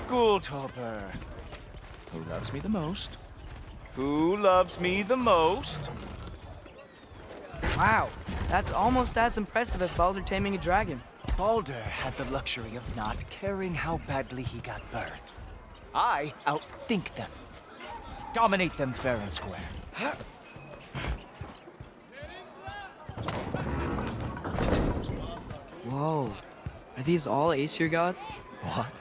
Ghoultoper. Who loves me the most? Who loves me the most? Wow, that's almost as impressive as Baldur taming a dragon. Baldur had the luxury of not caring how badly he got burned. I outthink them. Dominate them fair and square. Whoa, are these all Aesir gods? What?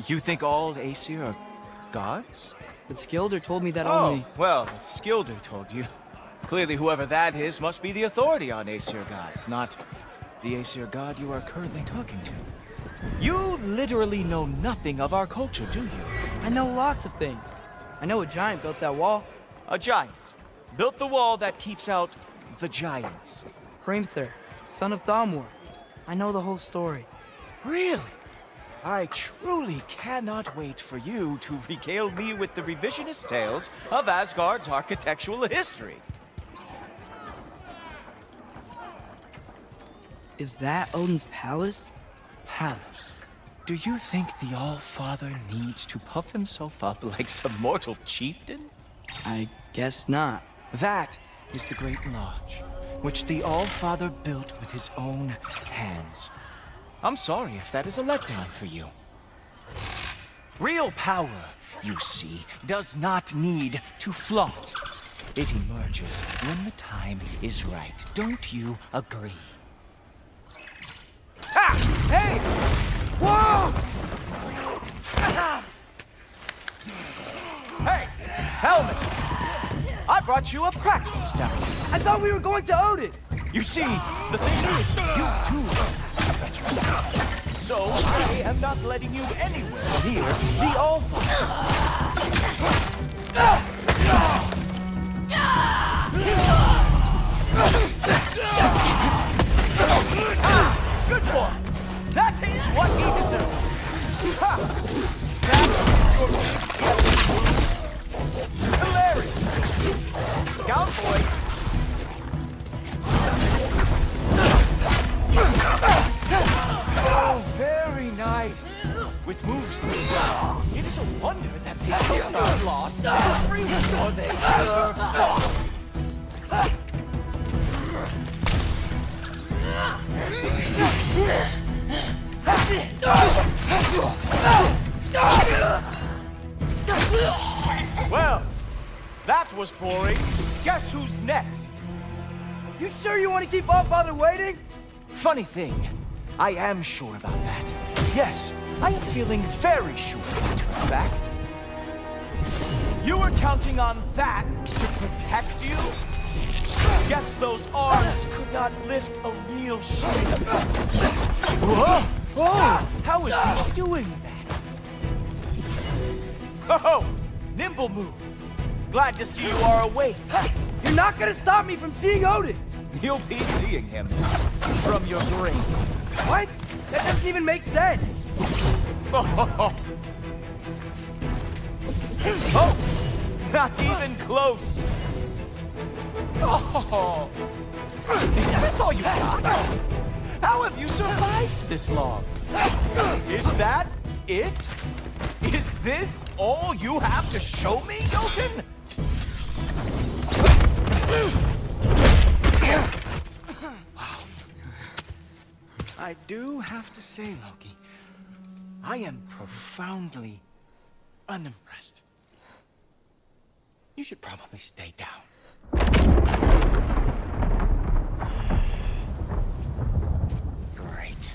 You think all Aesir are gods? But Skilder told me that Oh, only... well, if Skilder told you, clearly whoever that is must be the authority on Aesir gods, not the Aesir god you are currently talking to. You literally know nothing of our culture, do you? I know lots of things. I know a giant built that wall. A giant built the wall that keeps out the giants. Hrimthur, son of Thamur. I know the whole story. Really? I truly cannot wait for you to regale me with the revisionist tales of Asgard's architectural history. Is that Odin's palace? Palace? Do you think the All-Father needs to puff himself up like some mortal chieftain? I guess not. That is the Great Lodge, which the All-Father built with his own hands. I'm sorry if that is a letdown for you. Real power, you see, does not need to flaunt. It emerges when the time is right. Don't you agree? Ha! Hey! Whoa! Hey! Helmets! I brought you a practice down. I thought we were going to Odin! You see, the thing is, you too are veterans. So I am not letting you anywhere near the All-Father. Good boy! That is what he deserves! Ha! Hilarious! Cowboy! Oh, very nice! With moves this well, it is a wonder that they have not lost every war they ever fought! Well, that was boring. Guess who's next? You sure you want to keep All-Father waiting? Funny thing, I am sure about that. Yes, I am feeling very sure, in fact. You were counting on that to protect you? Guess those arms could not lift a real ship. Whoa! Oh! How is he doing that? Oh! Nimble move! Glad to see you are awake. You're not gonna stop me from seeing Odin! You'll be seeing him from your grave. What? That doesn't even make sense! Oh! Not even close! Oh! Is this all you got? How have you survived this long? Is that it? Is this all you have to show me, Jotun? Wow. I do have to say, Loki, I am profoundly unimpressed. You should probably stay down. Great.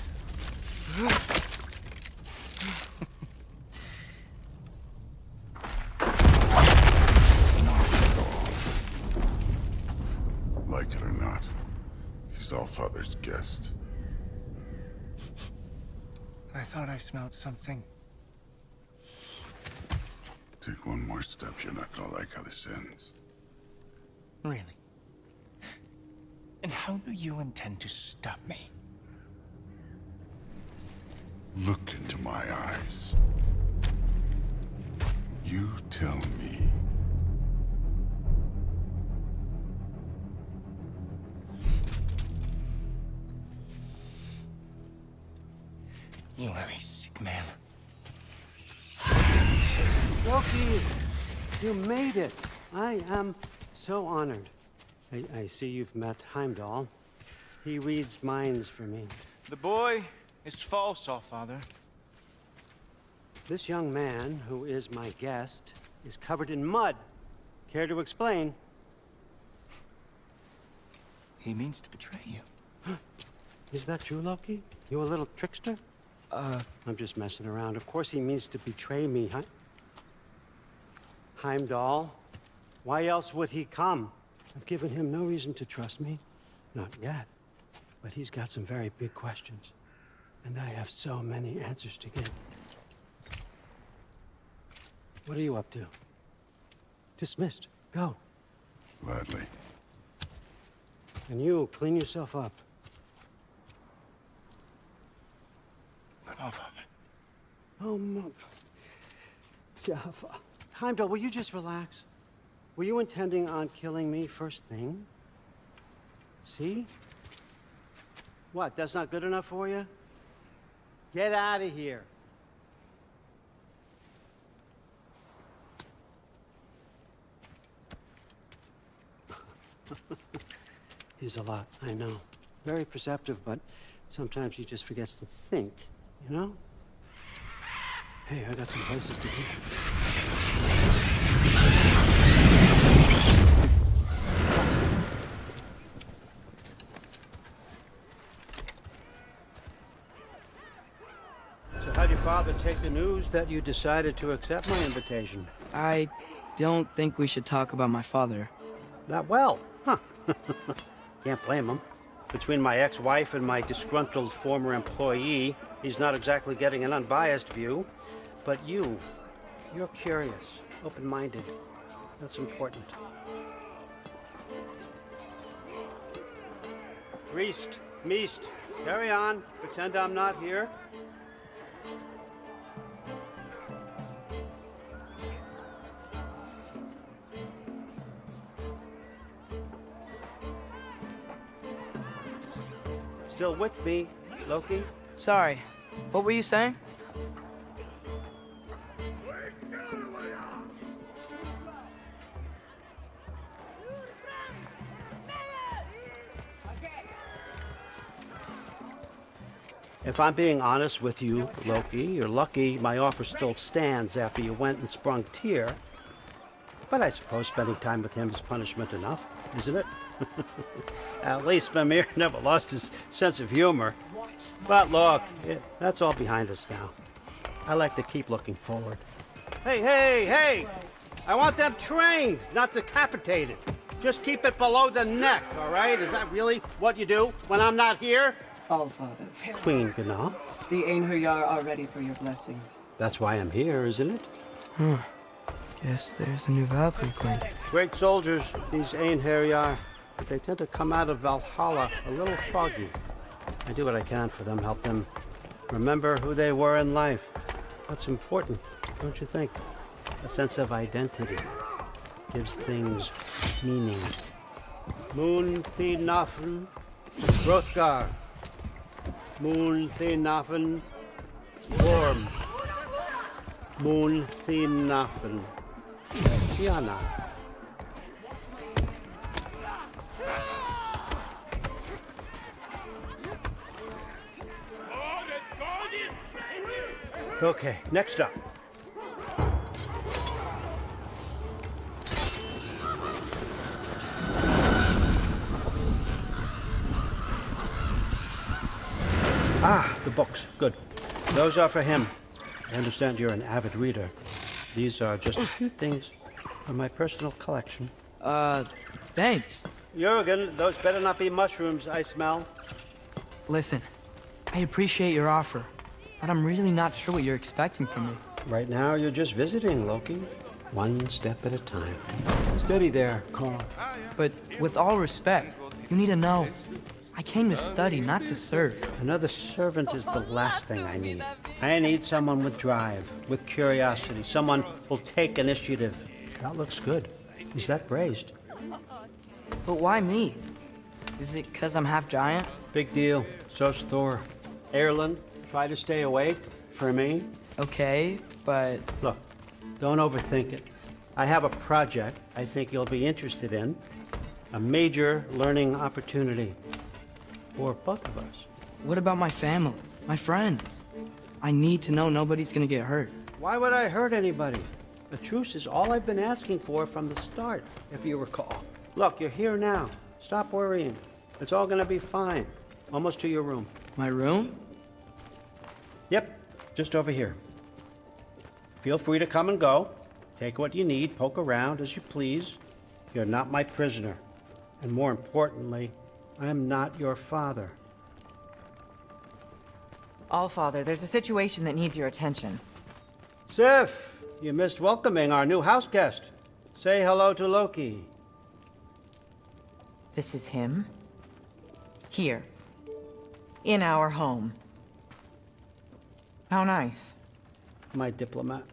Like it or not, he's All-Father's guest. I thought I smelled something. Take one more step, you're not gonna like how this ends. Really? And how do you intend to stop me? Look into my eyes. You tell me. You are a sick man. Loki, you made it. I am so honored. I see you've met Heimdall. He reads minds for me. The boy is false, Allfather. This young man, who is my guest, is covered in mud. Care to explain? He means to betray you. Is that true, Loki? You a little trickster? I'm just messing around. Of course he means to betray me, huh? Heimdall? Why else would he come? I've given him no reason to trust me. Not yet. But he's got some very big questions. And I have so many answers to give. What are you up to? Dismissed. Go. Gladly. And you, clean yourself up. But Allfather. Oh, Jaffa. Heimdall, will you just relax? Were you intending on killing me first thing? See? What, that's not good enough for you? Get out of here. He's a lot, I know. Very perceptive, but sometimes he just forgets to think, you know? Hey, I got some places to be. So how'd your father take the news that you decided to accept my invitation? I don't think we should talk about my father. Not well, huh? Can't blame him. Between my ex-wife and my disgruntled former employee, he's not exactly getting an unbiased view. But you're curious, open-minded. That's important. Priest, Meest, carry on. Pretend I'm not here. Still with me, Loki? Sorry, what were you saying? If I'm being honest with you, Loki, you're lucky my offer still stands after you went and sprung Tyr. But I suppose spending time with him is punishment enough, isn't it? At least Mimir never lost his sense of humor. But look, that's all behind us now. I like to keep looking forward. Hey! I want them trained, not decapitated. Just keep it below the neck, all right? Is that really what you do when I'm not here? Allfather, Queen Gná. the Einherjar are ready for your blessings. That's why I'm here, isn't it? Guess there's a new Valkyrie queen. Great soldiers, these Einherjar. But they tend to come out of Valhalla a little foggy. I do what I can for them, help them remember who they were in life. What's important, don't you think? A sense of identity gives things meaning. Moon Thinafen, Hrothgar. Moon Thinafen, Worm. Moon Thinafen, Tiana. Okay, next up. Ah, the books. Good. Those are for him. I understand you're an avid reader. These are just a few things from my personal collection. Thanks. Jurgen, those better not be mushrooms I smell. Listen, I appreciate your offer, but I'm really not sure what you're expecting from me. Right now, you're just visiting, Loki. One step at a time. Steady there, Carl. But with all respect, you need to know, I came to study, not to serve. Another servant is the last thing I need. I need someone with drive, with curiosity, someone who'll take initiative. That looks good. Is that braised? But why me? Is it because I'm half giant? Big deal. So's Thor. Erlen, try to stay awake for me. Okay, but Look, Don't overthink it. I have a project I think you'll be interested in. A major learning opportunity. For both of us. What about my family? My friends? I need to know nobody's gonna get hurt. Why would I hurt anybody? A truce is all I've been asking for from the start, if you recall. Look, you're here now. Stop worrying. It's all gonna be fine. Almost to your room. My room? Yep, just over here. Feel free to come and go. Take what you need, poke around as you please. You're not my prisoner. And more importantly, I'm not your father. Allfather, there's a situation that needs your attention. Sif, you missed welcoming our new house guest. Say hello to Loki. This is him? Here. In our home. How nice. My diplomat.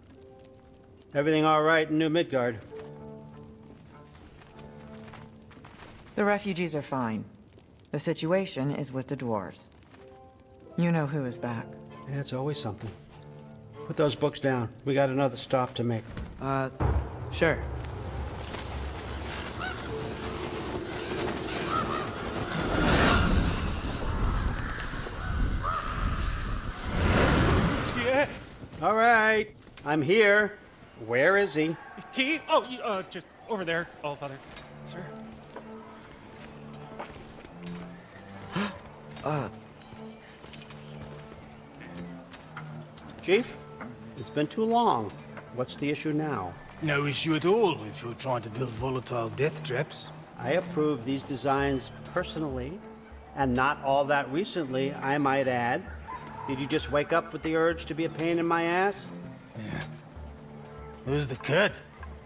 Everything all right in New Midgard? The refugees are fine. The situation is with the dwarves. You know who is back. Yeah, it's always something. Put those books down. We got another stop to make. Sure. Yeah. All right, I'm here. Where is he? Key? Oh, just over there, Allfather. Sir? Chief, it's been too long. What's the issue now? No issue at all if you're trying to build volatile death traps. I approve these designs personally, and not all that recently, I might add. Did you just wake up with the urge to be a pain in my ass? Yeah. Who's the kid?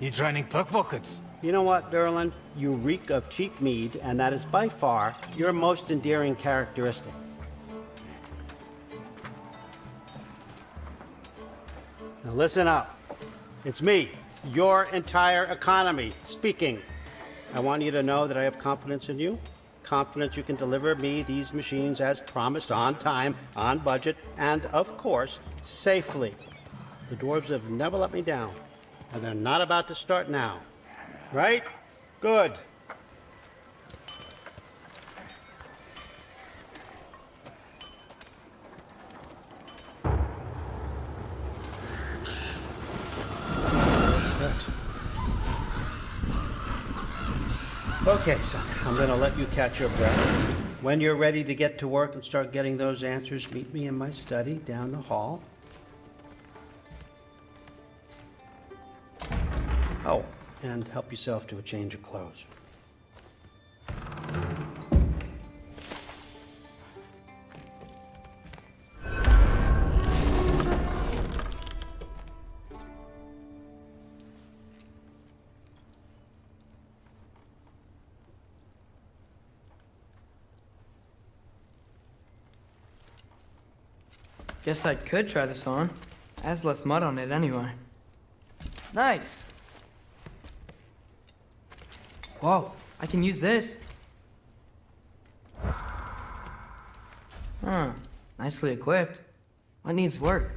You training pickpockets? You know what, Derlin? You reek of cheap mead, and that is by far your most endearing characteristic. Now listen up. It's me, your entire economy, speaking. I want you to know that I have confidence in you. Confidence you can deliver me these machines as promised, on time, on budget, and of course, safely. The dwarves have never let me down, and they're not about to start now. Right? Good. Okay, son, I'm gonna let you catch your breath. When you're ready to get to work and start getting those answers, meet me in my study down the hall. Oh, and help yourself to a change of clothes. Guess I could try this on. It has less mud on it anyway. Nice. Whoa, I can use this. Huh, nicely equipped. What needs work?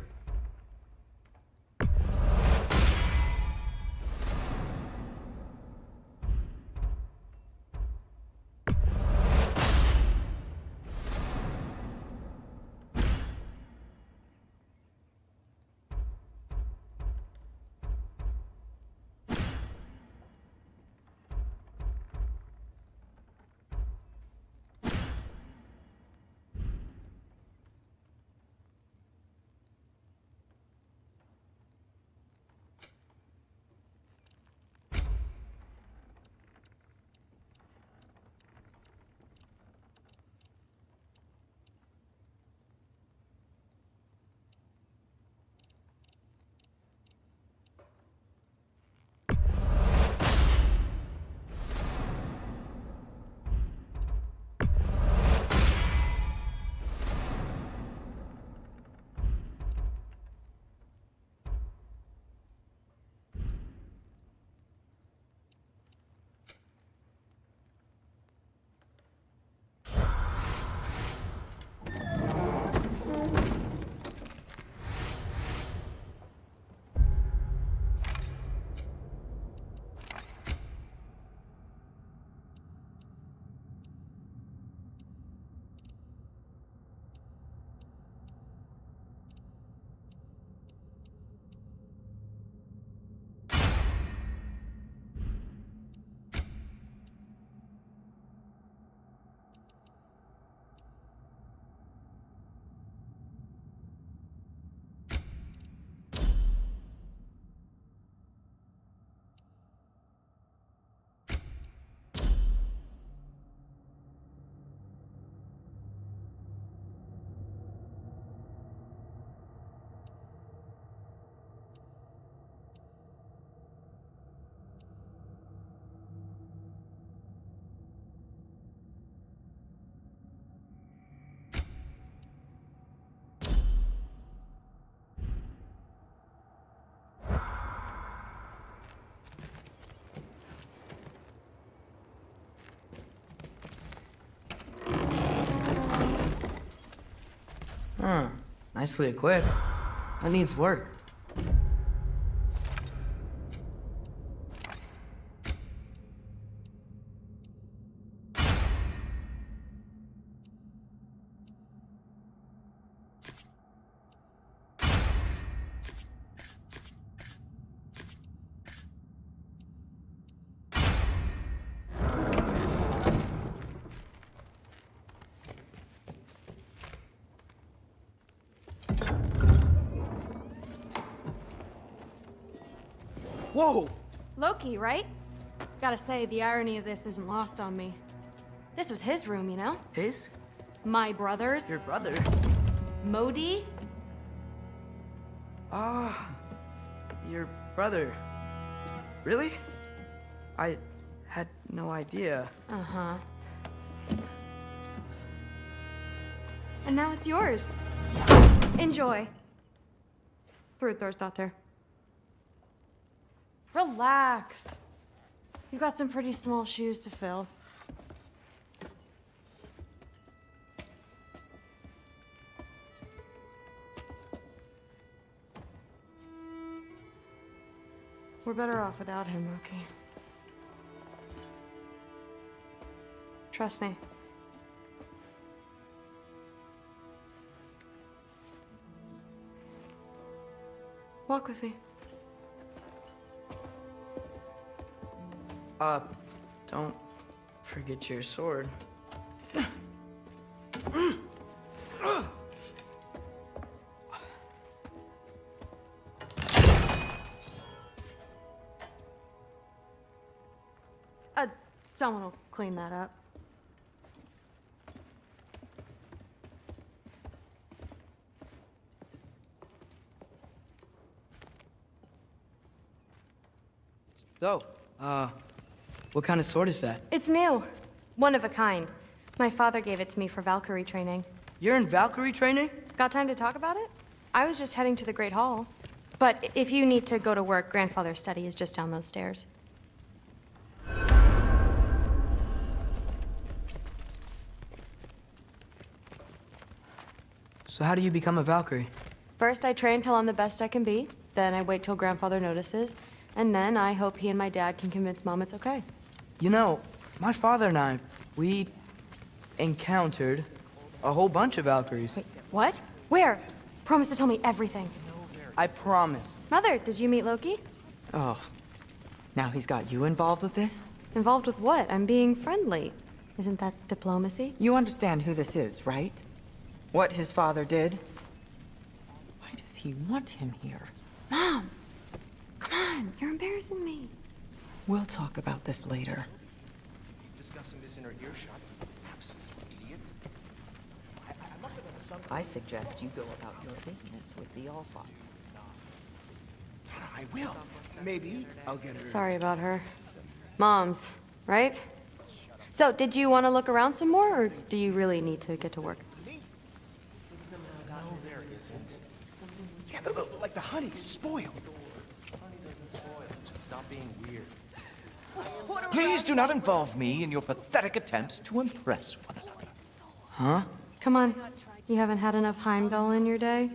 Nicely equipped. That needs work. Whoa! Loki, right? Gotta say, the irony of this isn't lost on me. This was his room, you know? His? My brother's. Your brother? Modi? Ah, your brother. Really? I had no idea. Uh-huh. And now it's yours. Enjoy. Fruthdóttir. Relax. You've got some pretty small shoes to fill. We're better off without him, Loki. Trust me. Walk with me. Don't forget your sword. Someone will clean that up. So, what kind of sword is that? It's new. One of a kind. My father gave it to me for Valkyrie training. You're in Valkyrie training? Got time to talk about it? I was just heading to the Great Hall. But if you need to go to work, Grandfather's study is just down those stairs. So how do you become a Valkyrie? First, I train till I'm the best I can be. Then I wait till Grandfather notices. And then I hope he and my dad can convince Mom it's okay. You know, my father and I, we encountered a whole bunch of Valkyries. Wait, what? Where? Promise to tell me everything. I promise. Mother, did you meet Loki? Oh, now he's got you involved with this? Involved with what? I'm being friendly. Isn't that diplomacy? You understand who this is, right? What his father did? Why does he want him here? Mom! Come on, you're embarrassing me. We'll talk about this later. Discussing this in her earshot. Absolute idiot. I must have been some. I suggest you go about your business with the Allfather. I will. Maybe I'll get her. Sorry about her. Mom's, right? So, did you want to look around some more, or do you really need to get to work? No, there isn't. Yeah, like the honey's spoiled. Honey doesn't spoil. Stop being weird. Please do not involve me in your pathetic attempts to impress one another. Huh? Come on. You haven't had enough Heimdall in your day?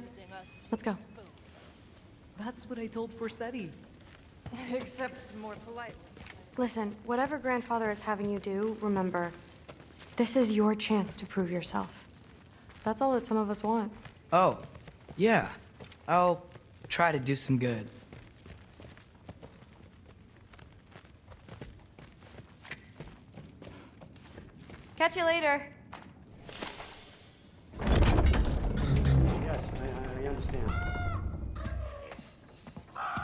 Let's go. That's what I told Forseti. Except more polite. Listen, whatever Grandfather is having you do, remember, this is your chance to prove yourself. That's all that some of us want. Oh, yeah. I'll try to do some good. Catch you later. Yes, I understand.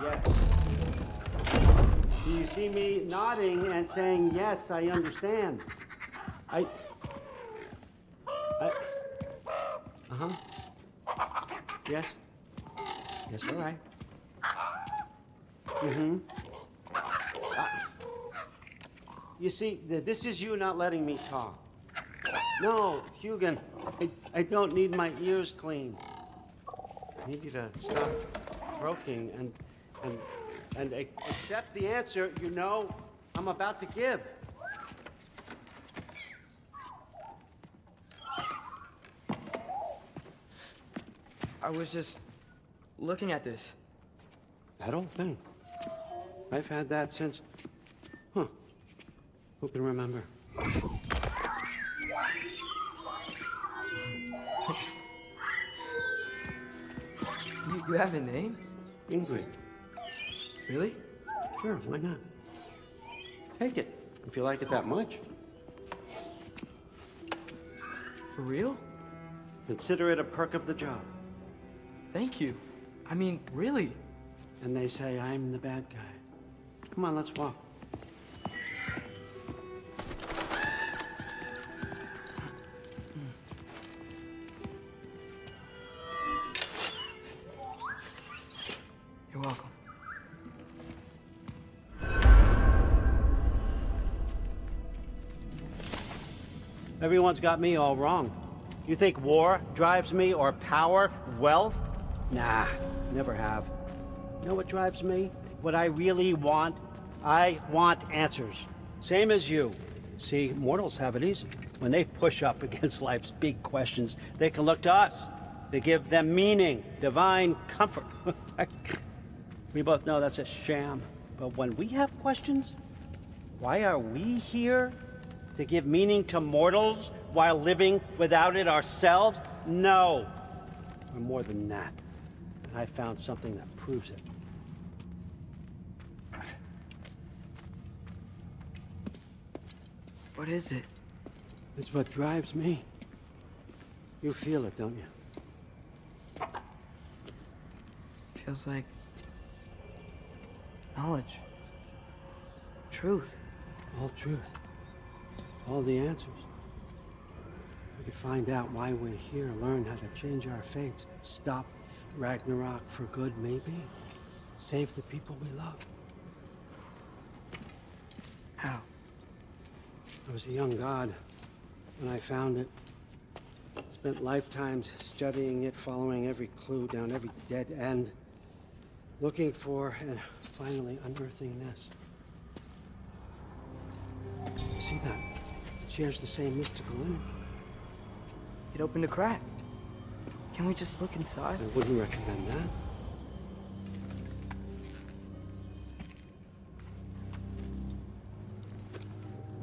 Yes. Do you see me nodding and saying, yes, I understand? Uh-huh. Yes. Yes, all right. Mm-hmm. You see, this is you not letting me talk. No, Hugin, I don't need my ears cleaned. I need you to stop croaking and accept the answer you know I'm about to give. I was just looking at this. That old thing. I've had that since... Huh. Who can remember? You have a name? Ingrid. Really? Sure, why not? Take it, if you like it that much. For real? Consider it a perk of the job. Thank you. I mean, really. And they say I'm the bad guy. Come on, let's walk. You're welcome. Everyone's got me all wrong. You think war drives me, or power, wealth? Nah, never have. You know what drives me? What I really want? I want answers. Same as you. See, mortals have it easy. When they push up against life's big questions, they can look to us. They give them meaning, divine comfort. We both know that's a sham. But when we have questions, why are we here? To give meaning to mortals while living without it ourselves? No. We're more than that. And I found something that proves it. What is it? It's what drives me. You feel it, don't you? Feels like knowledge. Truth. All truth. All the answers. We could find out why we're here, learn how to change our fates, stop Ragnarok for good, maybe. Save the people we love. How? I was a young god when I found it. Spent lifetimes studying it, following every clue down every dead end, looking for and finally unearthing this. See that? It shares the same mystical energy. It opened a crack. Can we just look inside? I wouldn't recommend that.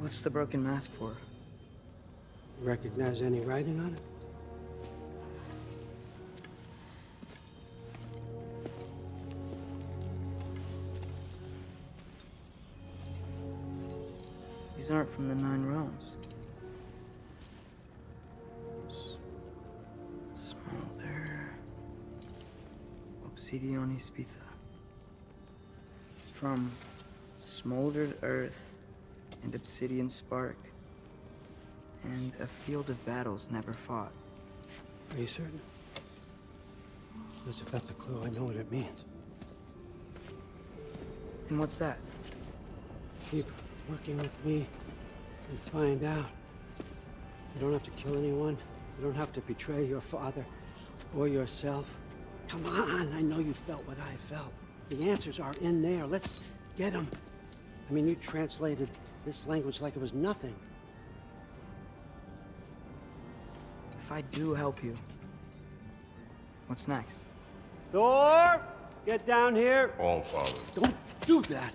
What's the broken mask for? Recognize any writing on it? These aren't from the Nine Realms. Smolder. Obsidione Spitha. From smoldered earth and obsidian spark. And a field of battles never fought. Are you certain? Because if that's a clue, I know what it means. And what's that? Keep working with me and find out. You don't have to kill anyone. You don't have to betray your father or yourself. Come on, I know you felt what I felt. The answers are in there. Let's get them. I mean, you translated this language like it was nothing. If I do help you, what's next? Thor, get down here. All Father. Don't do that.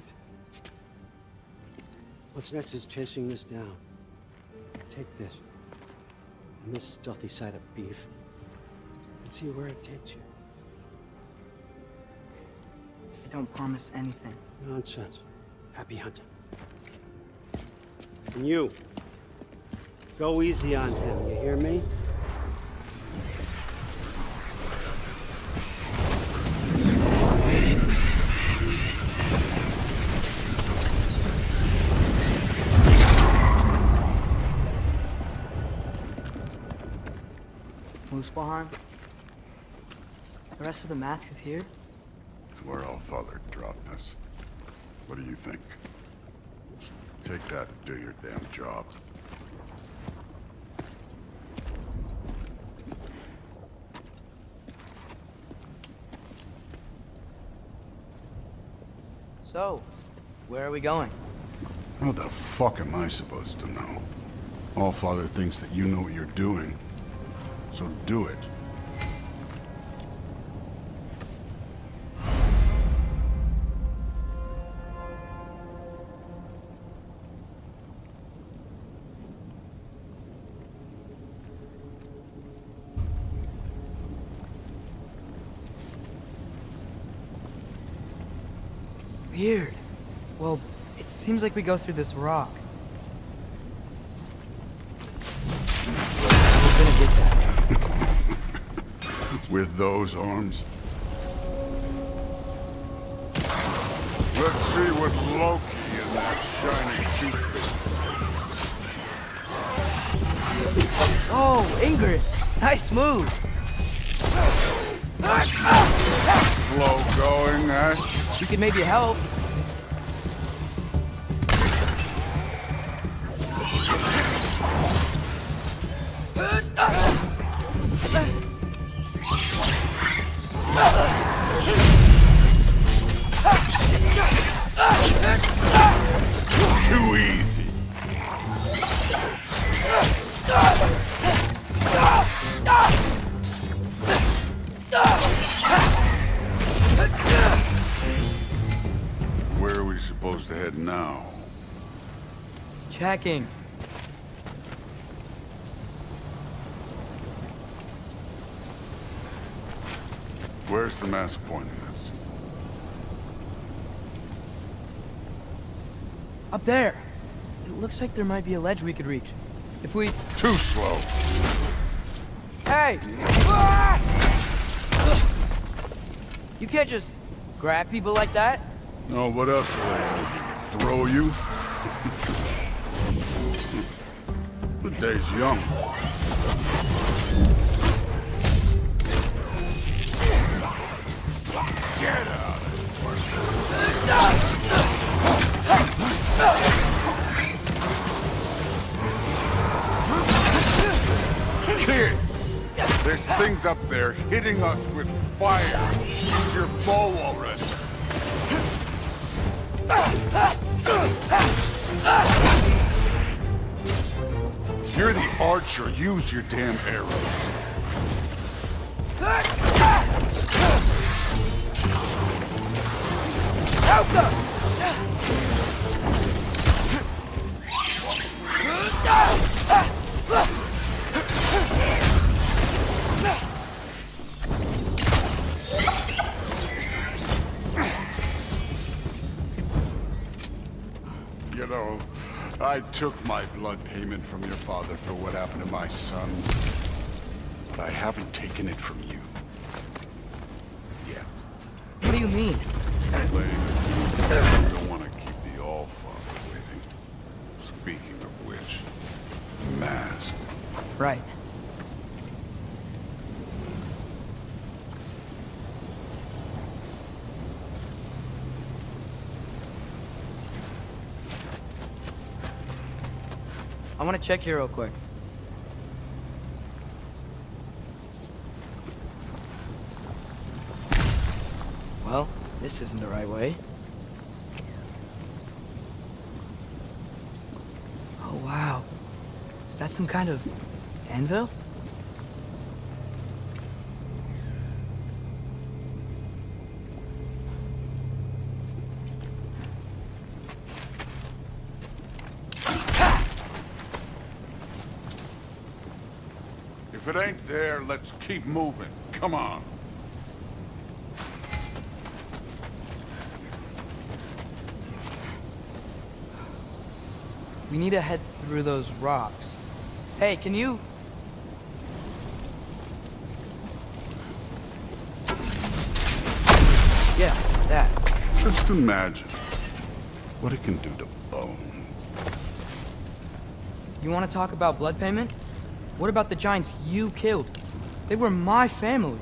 What's next is chasing this down. Take this and this stealthy side of beef and see where it takes you. I don't promise anything. Nonsense. Happy hunting. And you, go easy on him, you hear me? Muspelheim? The rest of the mask is here? It's where All Father dropped us. What do you think? Just take that and do your damn job. So, where are we going? How the fuck am I supposed to know? All Father thinks that you know what you're doing. So do it. Weird. Well, it seems like we go through this rock. I was gonna get that. With those arms? Let's see what Loki and that shiny toothpick. Oh, Ingrid! Nice move! Slow going, eh? We could maybe help. Too easy. Where are we supposed to head now? Checking. Where's the mask pointing us? Up there. It looks like there might be a ledge we could reach. If we... Too slow. Hey! You can't just grab people like that. No, what else do they throw you? The day's young. Get out Kid! There's things up there hitting us with fire. Use your bow already. You're the archer. Use your damn arrows. You know, I took my blood payment from your father for what happened to my sons, but I haven't taken it from you. Yet. What do you mean? I don't want to keep the All-Father waiting. Speaking of which, mask. Right. I want to check here real quick. Well, this isn't the right way. Oh, wow. Is that some kind of anvil? If it ain't there, let's keep moving. Come on. We need to head through those rocks. Hey, can you... Yeah, that. Just imagine what it can do to bone. You want to talk about blood payment? What about the giants you killed? They were my family.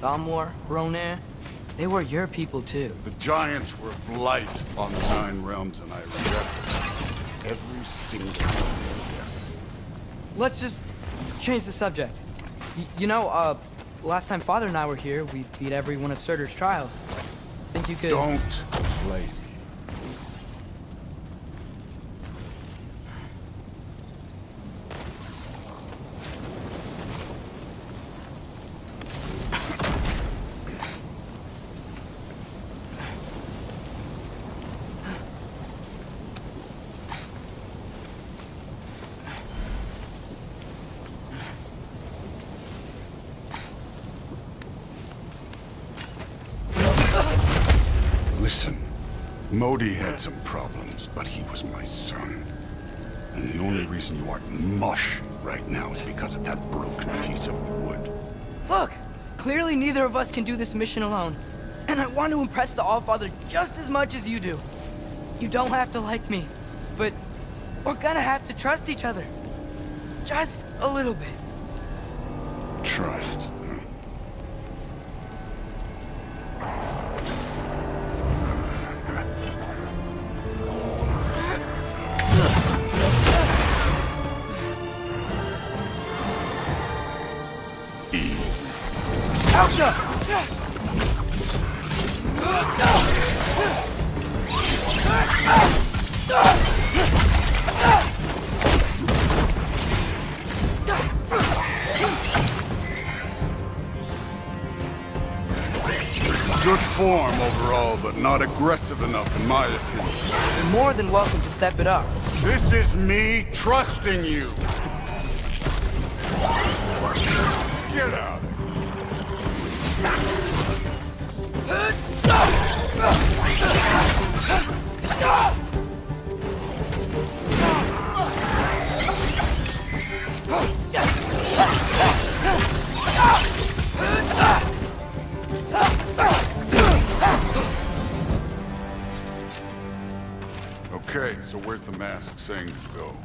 Thamor, Ronir, they were your people too. The giants were blight on the Nine Realms, and I regret every single death. Let's just change the subject. You know, last time Father and I were here, we beat every one of Surtur's trials. Think you could... Don't play me. Listen, Modi had some problems, but he was my son. And the only reason you aren't mush right now is because of that broken piece of wood. Look! Clearly neither of us can do this mission alone. And I want to impress the Allfather just as much as you do. You don't have to like me, but we're gonna have to trust each other. Just a little bit. Trust. Good form overall, but not aggressive enough in my opinion. You're more than welcome to step it up. This is me trusting you. Get out. Okay, so where's the mask saying to go?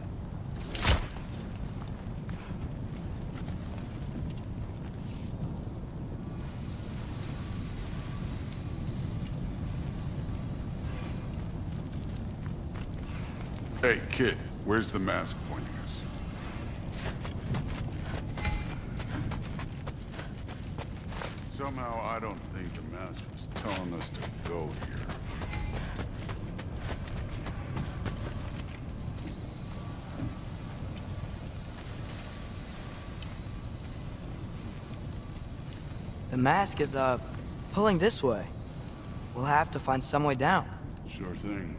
Hey, kid, where's the mask pointing us? Somehow, I don't think the mask was telling us to go here. The mask is, pulling this way. We'll have to find some way down. Sure thing.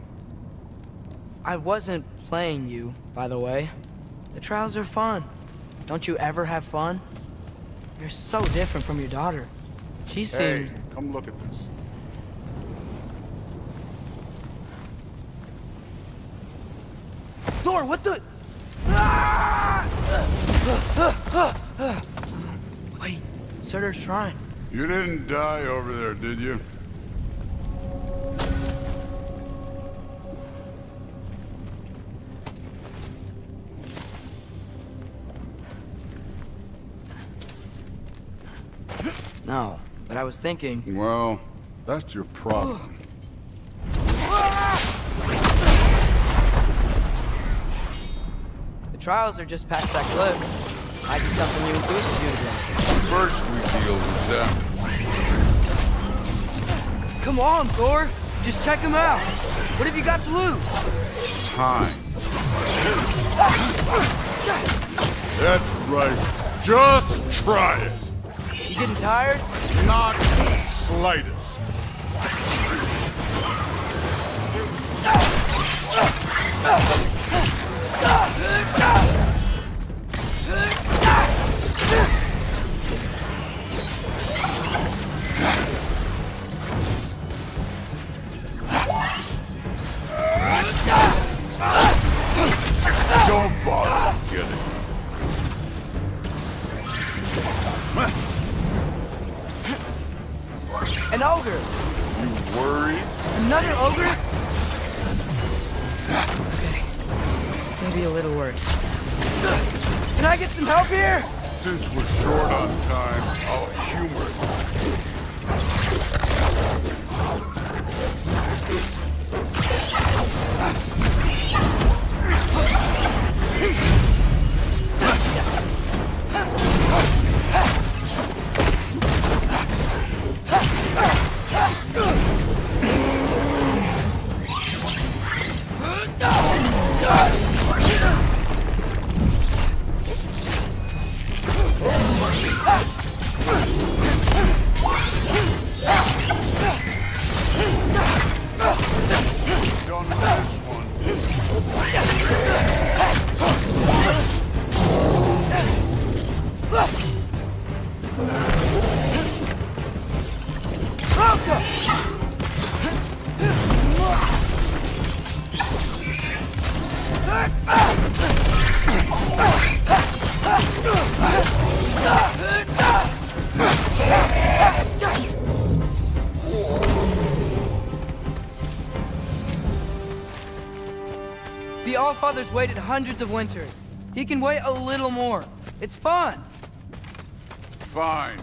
I wasn't playing you, by the way. The trials are fun. Don't you ever have fun? You're so different from your daughter. She seemed... Hey, come look at this. Thor, what the... Wait, Surtur's shrine. You didn't die over there, did you? No, but I was thinking... Well, that's your problem. The trials are just past that cliff. Might be something new and Goose is doing again. First we deal with them. Come on, Thor! Just check them out! What have you got to lose? Time. That's right. Just try it. You getting tired? Not the slightest. Don't bother getting it. An ogre! You worried? Another ogre? Okay. Maybe a little worse. Can I get some help here? Since we're short on time, I'll humor it. Allfather's waited hundreds of winters. He can wait a little more. It's fun. Fine.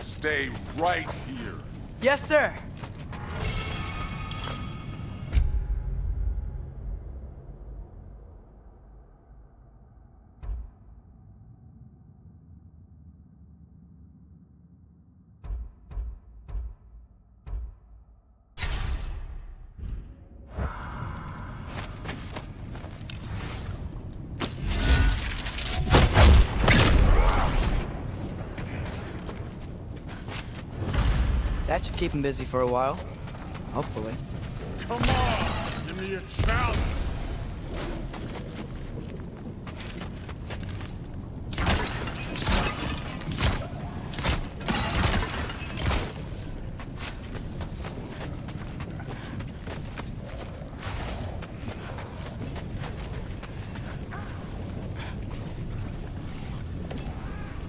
Stay right here. Yes, sir. That should keep him busy for a while. Hopefully. Come on! Give me a challenge!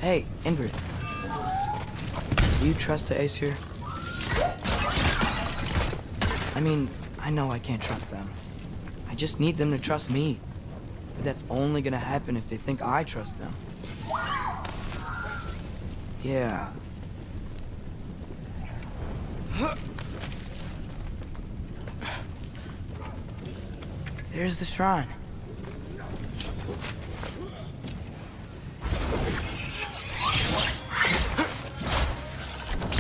Hey, Ingrid. Do you trust the Aesir? I mean, I know I can't trust them. I just need them to trust me. But that's only gonna happen if they think I trust them. Yeah. There's the shrine.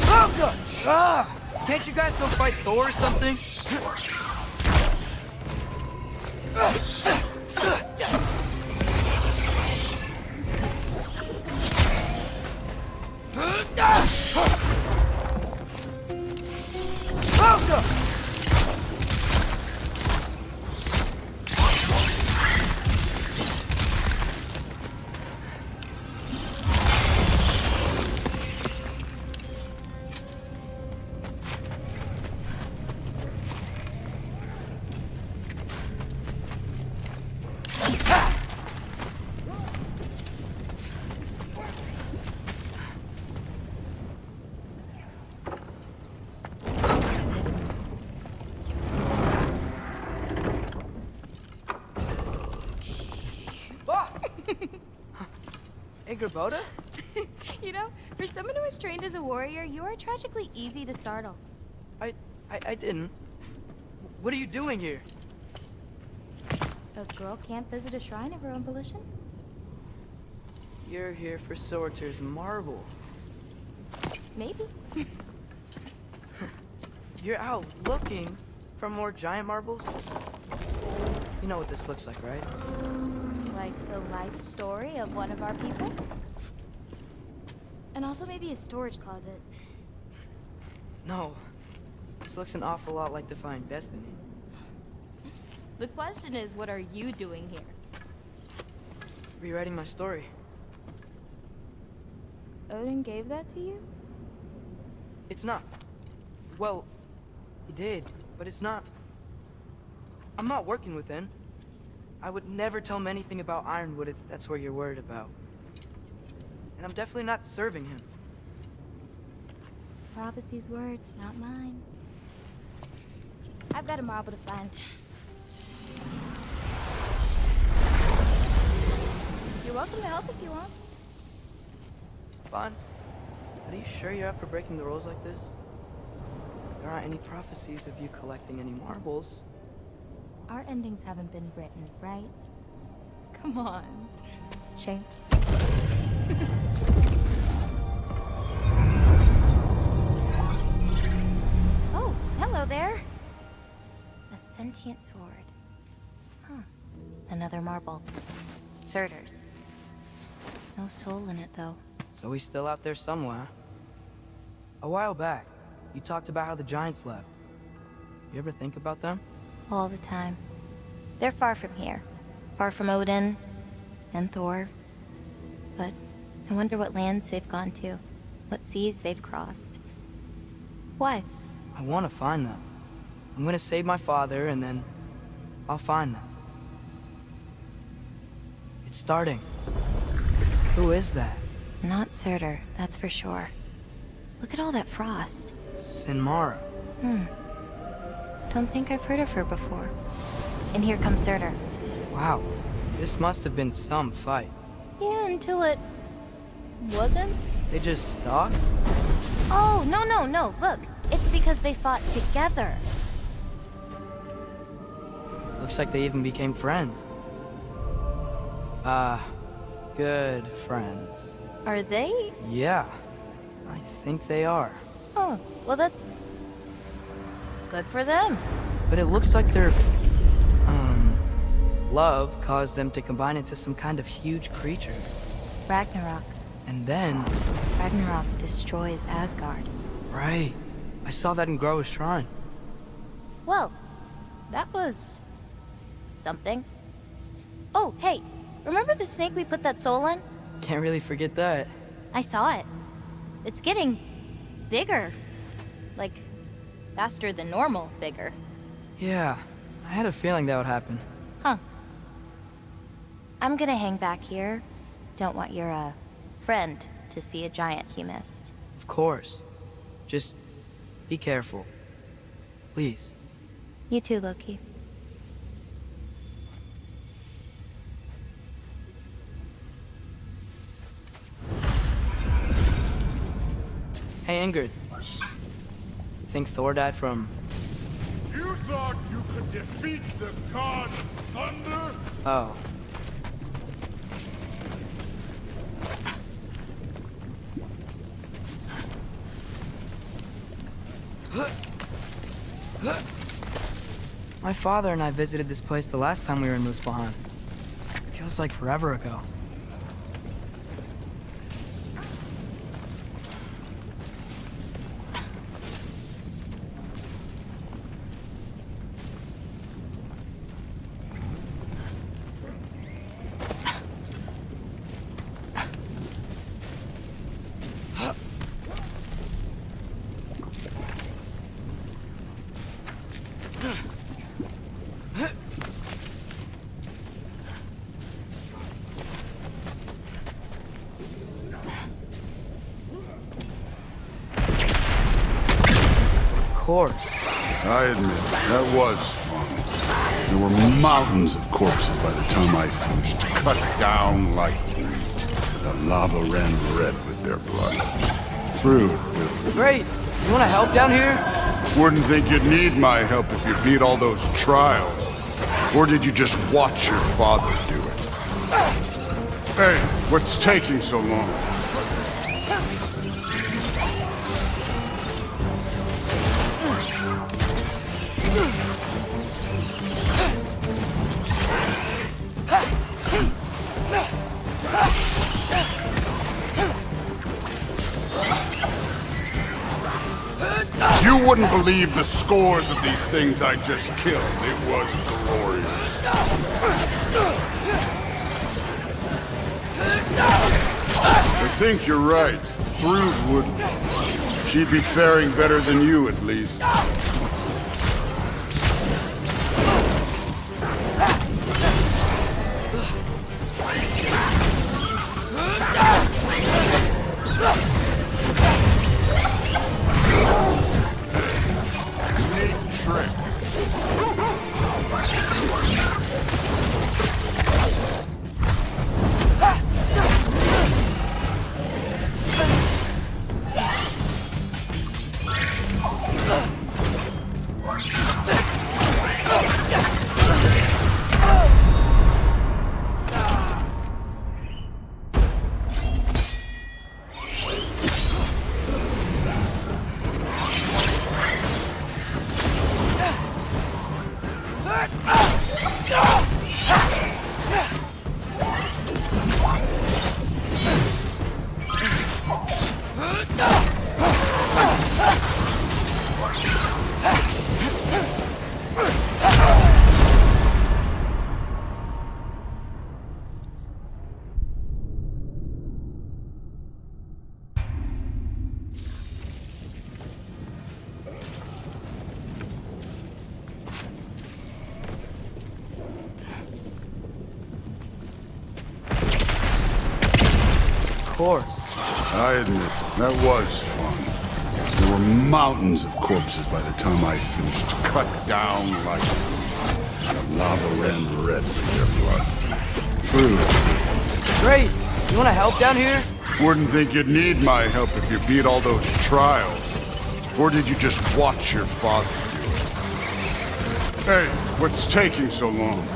Oh, God! Ah! Can't you guys go fight Thor or something? Oh, God! Ingrid? You know, for someone who was trained as a warrior, you are tragically easy to startle. I didn't. What are you doing here? A girl can't visit a shrine of her own volition? You're here for Sorter's marble. Maybe. You're out looking for more giant marbles? You know what this looks like, right? Like the life story of one of our people? And also maybe a storage closet. No. This looks an awful lot like Defying Destiny. The question is, what are you doing here? Rewriting my story. Odin gave that to you? It's not. Well, he did, but it's not. I'm not working with him. I would never tell him anything about Ironwood if that's what you're worried about. And I'm definitely not serving him. Prophecy's words, not mine. I've got a marble to find. You're welcome to help if you want. Fine. Are you sure you're up for breaking the rules like this? There aren't any prophecies of you collecting any marbles. Our endings haven't been written, right? Come on. Shame. Oh, hello there. A sentient sword. Huh. Another marble. Surtur's. No soul in it, though. So he's still out there somewhere. A while back, you talked about how the giants left. You ever think about them? All the time. They're far from here. Far from Odin and Thor. But I wonder what lands they've gone to. What seas they've crossed. Why? I want to find them. I'm gonna save my father, and then I'll find them. It's starting. Who is that? Not Surtur, that's for sure. Look at all that frost. Sinmara. Don't think I've heard of her before. And here comes Surtur. Wow, this must have been some fight. Yeah, until it wasn't. They just stopped? Oh, no. Look, it's because they fought together. Looks like they even became friends. Good friends. Are they? Yeah, I think they are. Oh, well, that's good for them. But it looks like their, love caused them to combine into some kind of huge creature. Ragnarok. And then... Ragnarok destroys Asgard. Right. I saw that in Groa's shrine. Well, that was... something. Oh, hey, remember the snake we put that soul in? Can't really forget that. I saw it. It's getting bigger. Like, faster than normal bigger. Yeah, I had a feeling that would happen. Huh. I'm gonna hang back here. Don't want your, friend to see a giant he missed. Of course. Just be careful. Please. You too, Loki. Hey, Ingrid. Think Thor died from... You thought you could defeat the god of thunder? Oh. My father and I visited this place the last time we were in Muspelheim. Feels like forever ago. Of course. I admit, that was fun. There were mountains of corpses by the time I finished, cut down like meat. The lava ran red with their blood. Rude. Great. You want to help down here? Wouldn't think you'd need my help if you beat all those trials. Or did you just watch your father do it? Hey, what's taking so long? You wouldn't believe the scores of these things I just killed. It was glorious. I think you're right. Thrud wouldn't. She'd be faring better than you, at least. I admit, that was fun. There were mountains of corpses by the time I finished, cut down like... The lava ran red with their blood. True. Great! You wanna help down here? Wouldn't think you'd need my help if you beat all those trials. Or did you just watch your father do it? Hey, what's taking so long?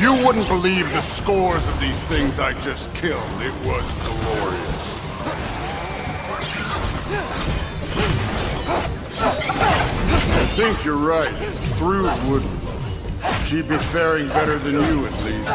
You wouldn't believe the scores of these things I just killed. It was glorious. I think you're right. Through wouldn't. She'd be faring better than you, at least.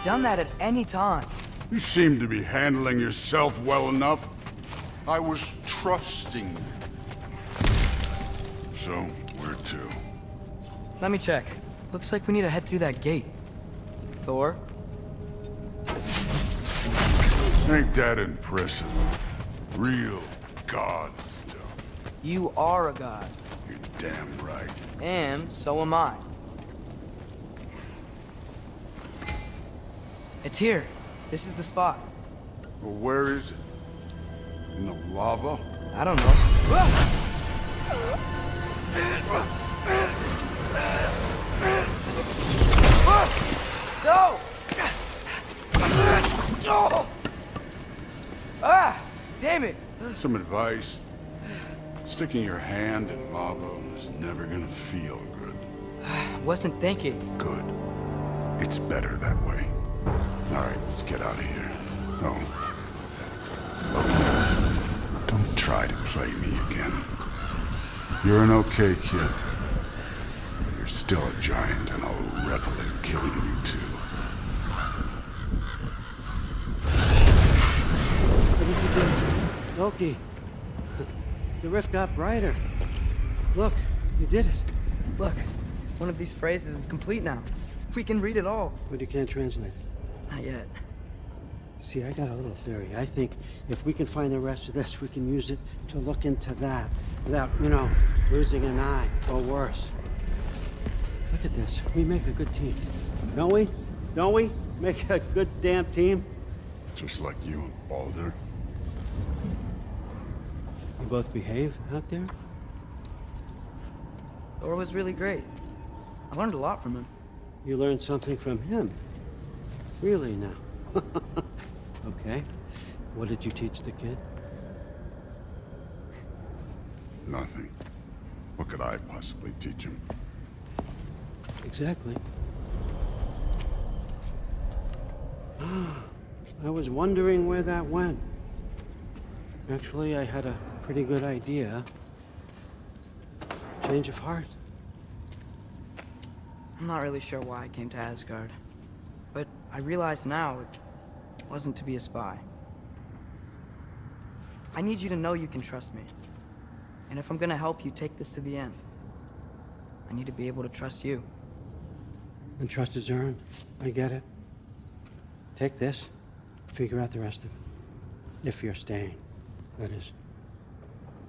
Done that at any time. You seem to be handling yourself well enough. I was trusting you. So, where to? Let me check. Looks like we need to head through that gate. Thor? Ain't that impressive? Real god stuff. You are a god. You're damn right. And so am I. It's here. This is the spot. Well, where is it? In the lava? I don't know. No! Ah! Damn it! Some advice. Sticking your hand in lava is never gonna feel good. Wasn't thinking. Good. It's better that way. All right, let's get out of here. No. Look, don't try to play me again. You're an okay kid. But you're still a giant, and I'll revel in killing you too. Loki, the rift got brighter. Look, you did it. Look, one of these phrases is complete now. We can read it all. But you can't translate it. Not yet. See, I got a little theory. I think if we can find the rest of this, we can use it to look into that without, losing an eye or worse. Look at this. We make a good team. Don't we? Don't we? Make a good damn team? Just like you and Baldur. You both behave out there? Thor was really great. I learned a lot from him. You learned something from him? Really now? Okay. What did you teach the kid? Nothing. What could I possibly teach him? Exactly. I was wondering where that went. Actually, I had a pretty good idea. Change of heart. I'm not really sure why I came to Asgard. But I realize now it wasn't to be a spy. I need you to know you can trust me. And if I'm gonna help you take this to the end, I need to be able to trust you. And trust is earned. I get it. Take this. Figure out the rest of it. If you're staying, that is.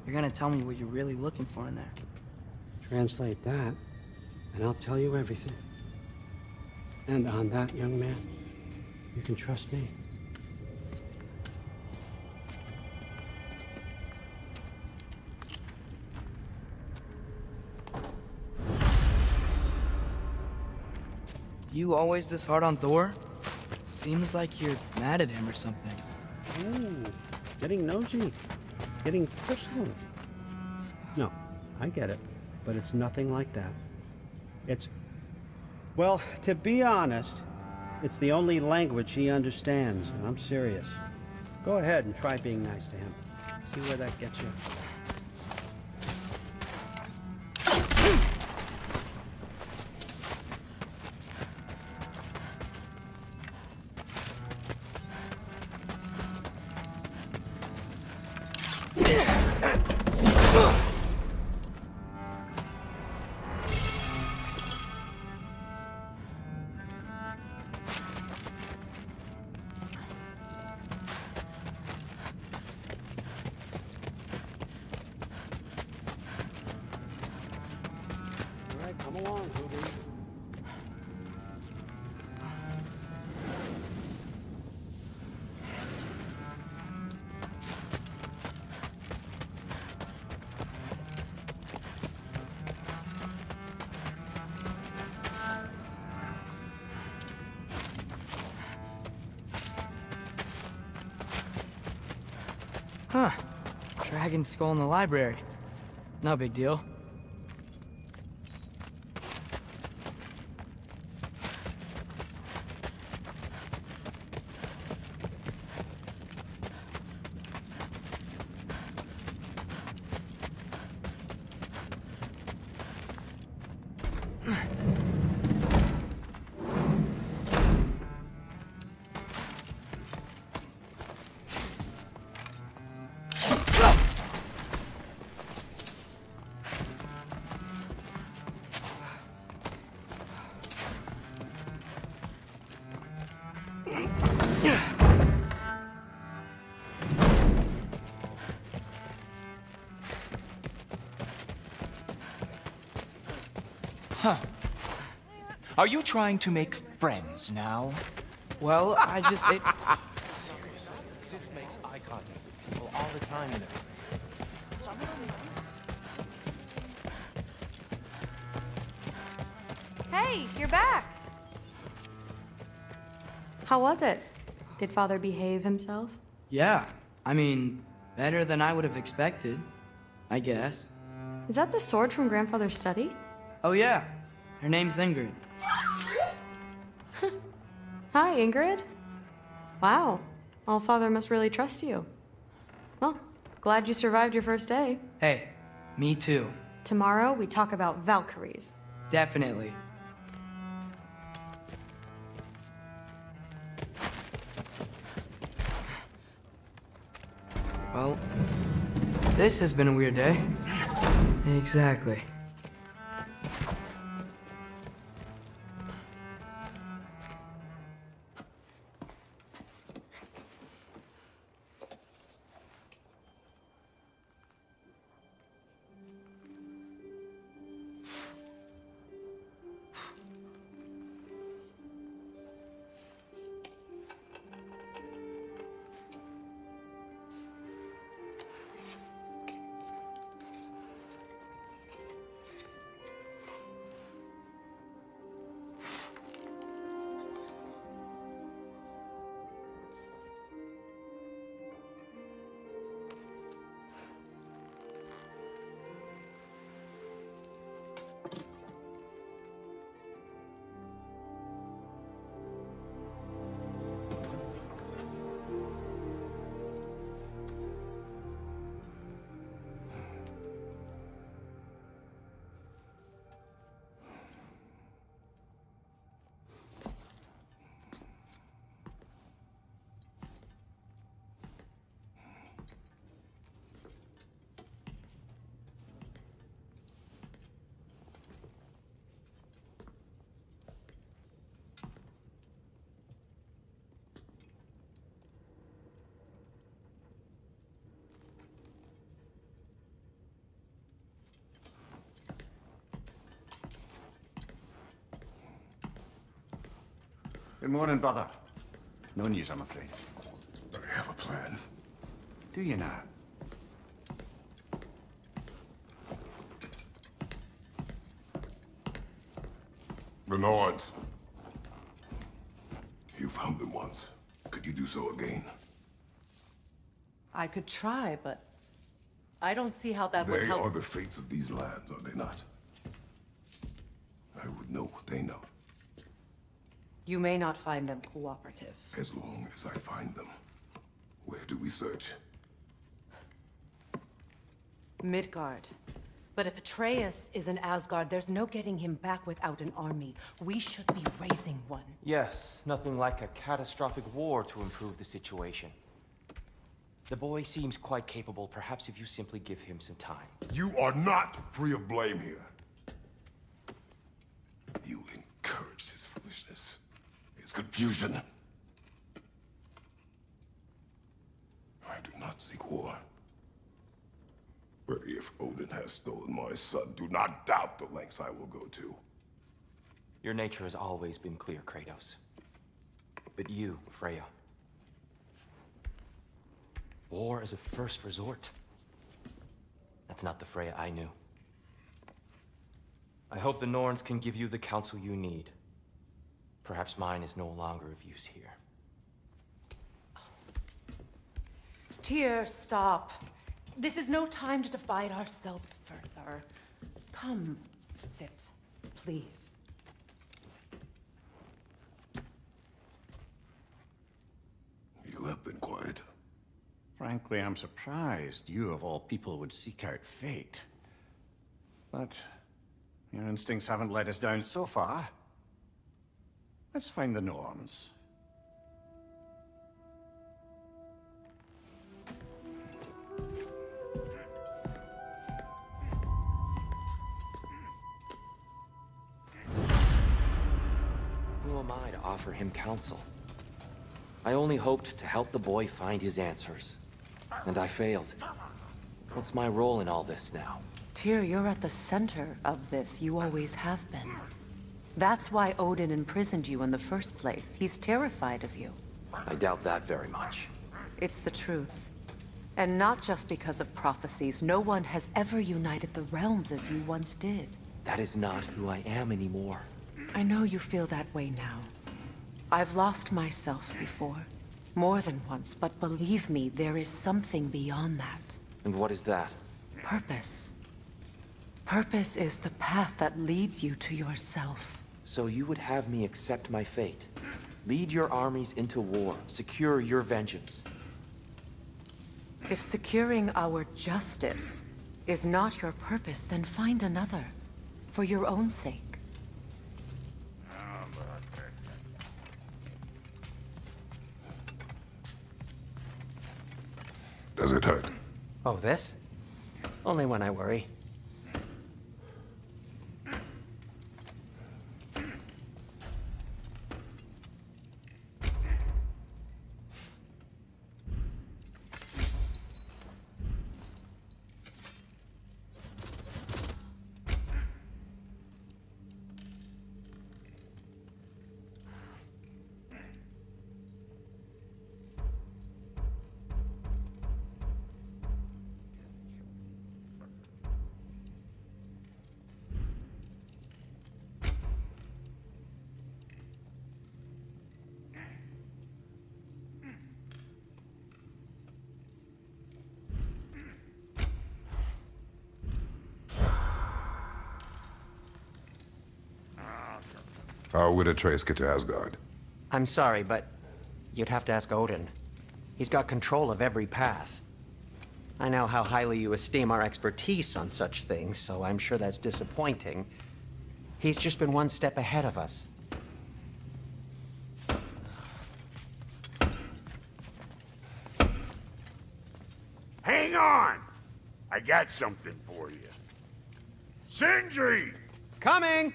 You're gonna tell me what you're really looking for in there. Translate that, and I'll tell you everything. And on that, young man, you can trust me. You always this hard on Thor? Seems like you're mad at him or something. Ooh, getting nosy, getting personal. No, I get it, but it's nothing like that. It's, well, to be honest, it's the only language he understands, and I'm serious. Go ahead and try being nice to him. See where that gets you. All right, come along, Ruby. Huh. Dragon skull in the library. No big deal. Huh. Are you trying to make friends now? Well, I just... Seriously, Sif makes eye contact with people all the time in Hey, you're back! How was it? Did Father behave himself? Yeah. I mean, better than I would have expected, I guess. Is that the sword from Grandfather's study? Oh yeah. Her name's Ingrid. Hi, Ingrid. Wow. Allfather must really trust you. Well, glad you survived your first day. Hey, me too. Tomorrow, we talk about Valkyries. Definitely. Well, this has been a weird day. Exactly. Good morning, brother. No news, I'm afraid. I have a plan. Do you now? The Nords. You found them once. Could you do so again? I could try, but I don't see how that would They help. are the fates of these lands, are they not? I would know what they know, You may not find them cooperative. as long as I find them. Where do we search? Midgard. But if Atreus is in Asgard, there's no getting him back without an army. We should be raising one. Yes, nothing like a catastrophic war to improve the situation. The boy seems quite capable. Perhaps if you simply give him some time. You are not free of blame here. You encouraged his foolishness, his confusion. I do not seek war. But if Odin has stolen my son, do not doubt the lengths I will go to. Your nature has always been clear, Kratos. But you, Freya. War as a first resort. That's not the Freya I knew. I hope the Norns can give you the counsel you need. Perhaps mine is no longer of use here. Tyr, stop. This is no time to divide ourselves further. Come, sit, please. You have been quiet. Frankly, I'm surprised you, of all people, would seek out fate. But your instincts haven't let us down so far. Let's find the Norns. Who am I to offer him counsel? I only hoped to help the boy find his answers. And I failed. What's my role in all this now? Tyr, you're at the center of this. You always have been. That's why Odin imprisoned you in the first place. He's terrified of you. I doubt that very much. It's the truth. And not just because of prophecies. No one has ever united the realms as you once did. That is not who I am anymore. I know you feel that way now. I've lost myself before. More than once, but believe me, there is something beyond that. And what is that? Purpose. Purpose is the path that leads you to yourself. So you would have me accept my fate? Lead your armies into war, secure your vengeance. If securing our justice is not your purpose, then find another. For your own sake. Does it hurt? Oh, this? Only when I worry. How would Atreus get to Asgard? I'm sorry, but you'd have to ask Odin. He's got control of every path. I know how highly you esteem our expertise on such things, so I'm sure that's disappointing. He's just been one step ahead of us. Hang on! I got something for you. Sindri! Coming!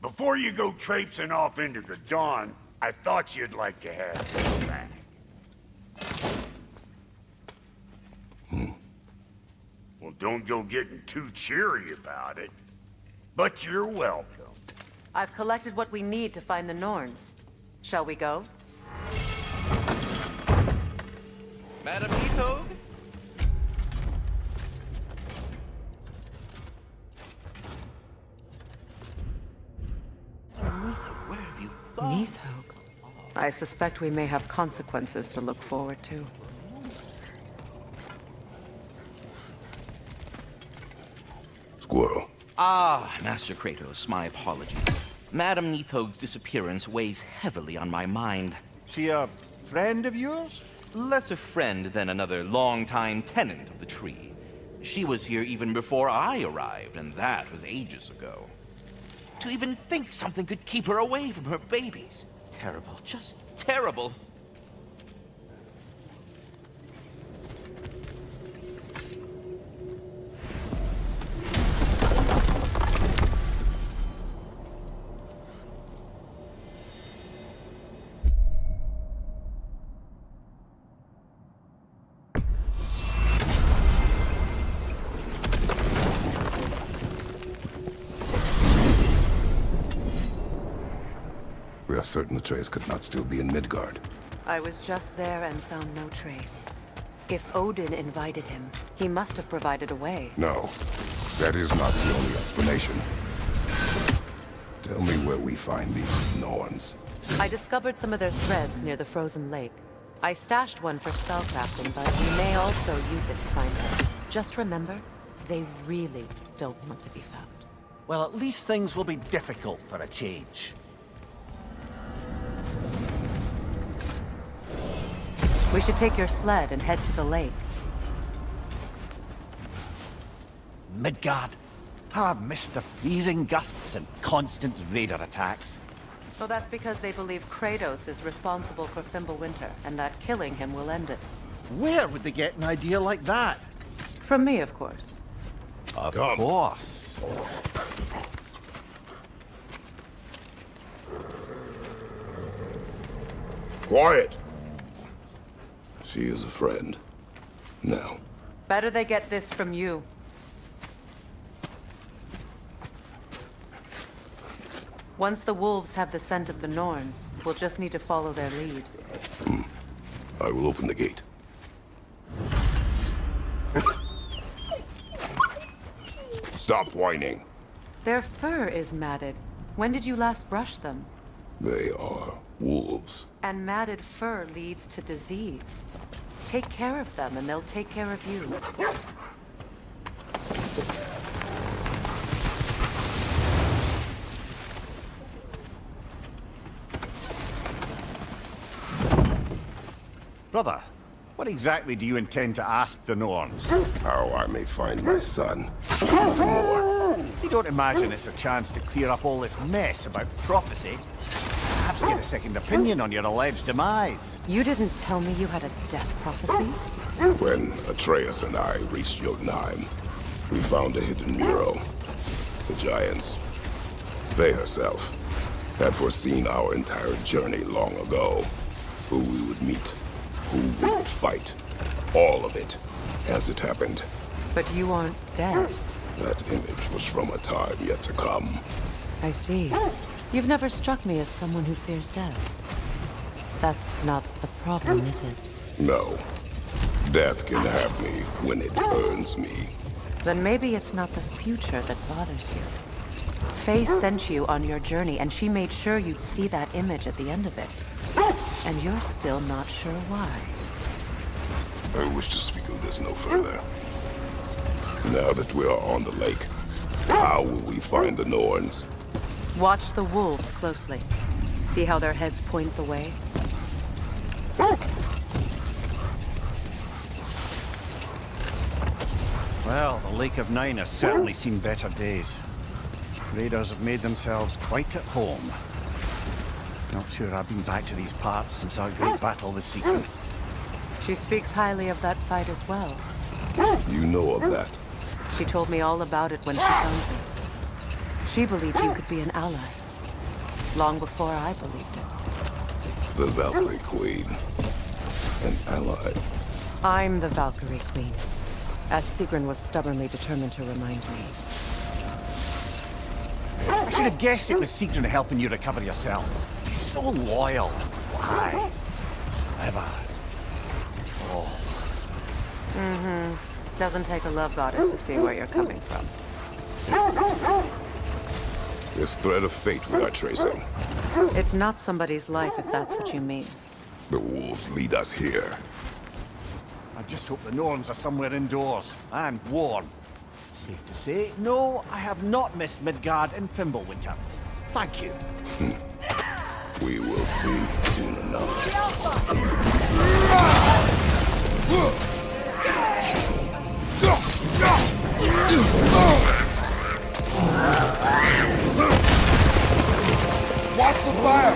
Before you go traipsing off into the dawn, I thought you'd like to have this back. Well, don't go getting too cheery about it. But you're welcome. I've collected what we need to find the Norns. Shall we go? Madam Nithog? Where have you gone? Nithog. I suspect we may have consequences to look forward to. Squirrel. Ah, Master Kratos, my apologies. Madam Nithog's disappearance weighs heavily on my mind. She a friend of yours? Less a friend than another longtime tenant of the tree. She was here even before I arrived, and that was ages ago. To even think something could keep her away from her babies. Terrible, just terrible. We are certain Atreus could not still be in Midgard. I was just there and found no trace. If Odin invited him, he must have provided a way. No, that is not the only explanation. Tell me where we find these Norns. I discovered some of their threads near the frozen lake. I stashed one for spellcrafting, but we may also use it to find them. Just remember, they really don't want to be found. Well, at least things will be difficult for a change. We should take your sled and head to the lake. Midgard. How I've missed the freezing gusts and constant raider attacks. Well, that's because they believe Kratos is responsible for Fimbulwinter, and that killing him will end it. Where would they get an idea like that? From me, of course. Of course. Quiet! She is a friend. Now. Better they get this from you. Once the wolves have the scent of the Norns, we'll just need to follow their lead. I will open the gate. Stop whining. Their fur is matted. When did you last brush them? They are wolves. And matted fur leads to disease. Take care of them, and they'll take care of you. Brother, what exactly do you intend to ask the Norns? How I may find my son. You don't imagine it's a chance to clear up all this mess about prophecy? Perhaps get a second opinion on your alleged demise. You didn't tell me you had a death prophecy? When Atreus and I reached Jotunheim, we found a hidden mural. The giants, they herself, had foreseen our entire journey long ago. Who we would meet, who we would fight. All of it, as it happened. But you aren't dead. That image was from a time yet to come. I see. You've never struck me as someone who fears death. That's not the problem, is it? No. Death can have me when it earns me. Then maybe it's not the future that bothers you. Faye sent you on your journey, and she made sure you'd see that image at the end of it. And you're still not sure why. I wish to speak of this no further. Now that we are on the lake, how will we find the Norns? Watch the wolves closely. See how their heads point the way? Well, the Lake of Nine has certainly seen better days. Raiders have made themselves quite at home. Not sure I've been back to these parts since our great battle with Secret. She speaks highly of that fight as well. You know of that? She told me all about it when she found me. She believed you could be an ally. Long before I believed it. The Valkyrie Queen. An ally. I'm the Valkyrie Queen, as Sigrun was stubbornly determined to remind me. I should have guessed it was Secret helping you recover yourself. so loyal. Why? Ever. Oh. Mm-hmm. Doesn't take a love goddess to see where you're coming from. This thread of fate we are tracing. It's not somebody's life, if that's what you mean. The wolves lead us here. I just hope the Norns are somewhere indoors and warm. Safe to say, no, I have not missed Midgard and Fimbulwinter. Thank you. We will see soon enough. Watch the fire!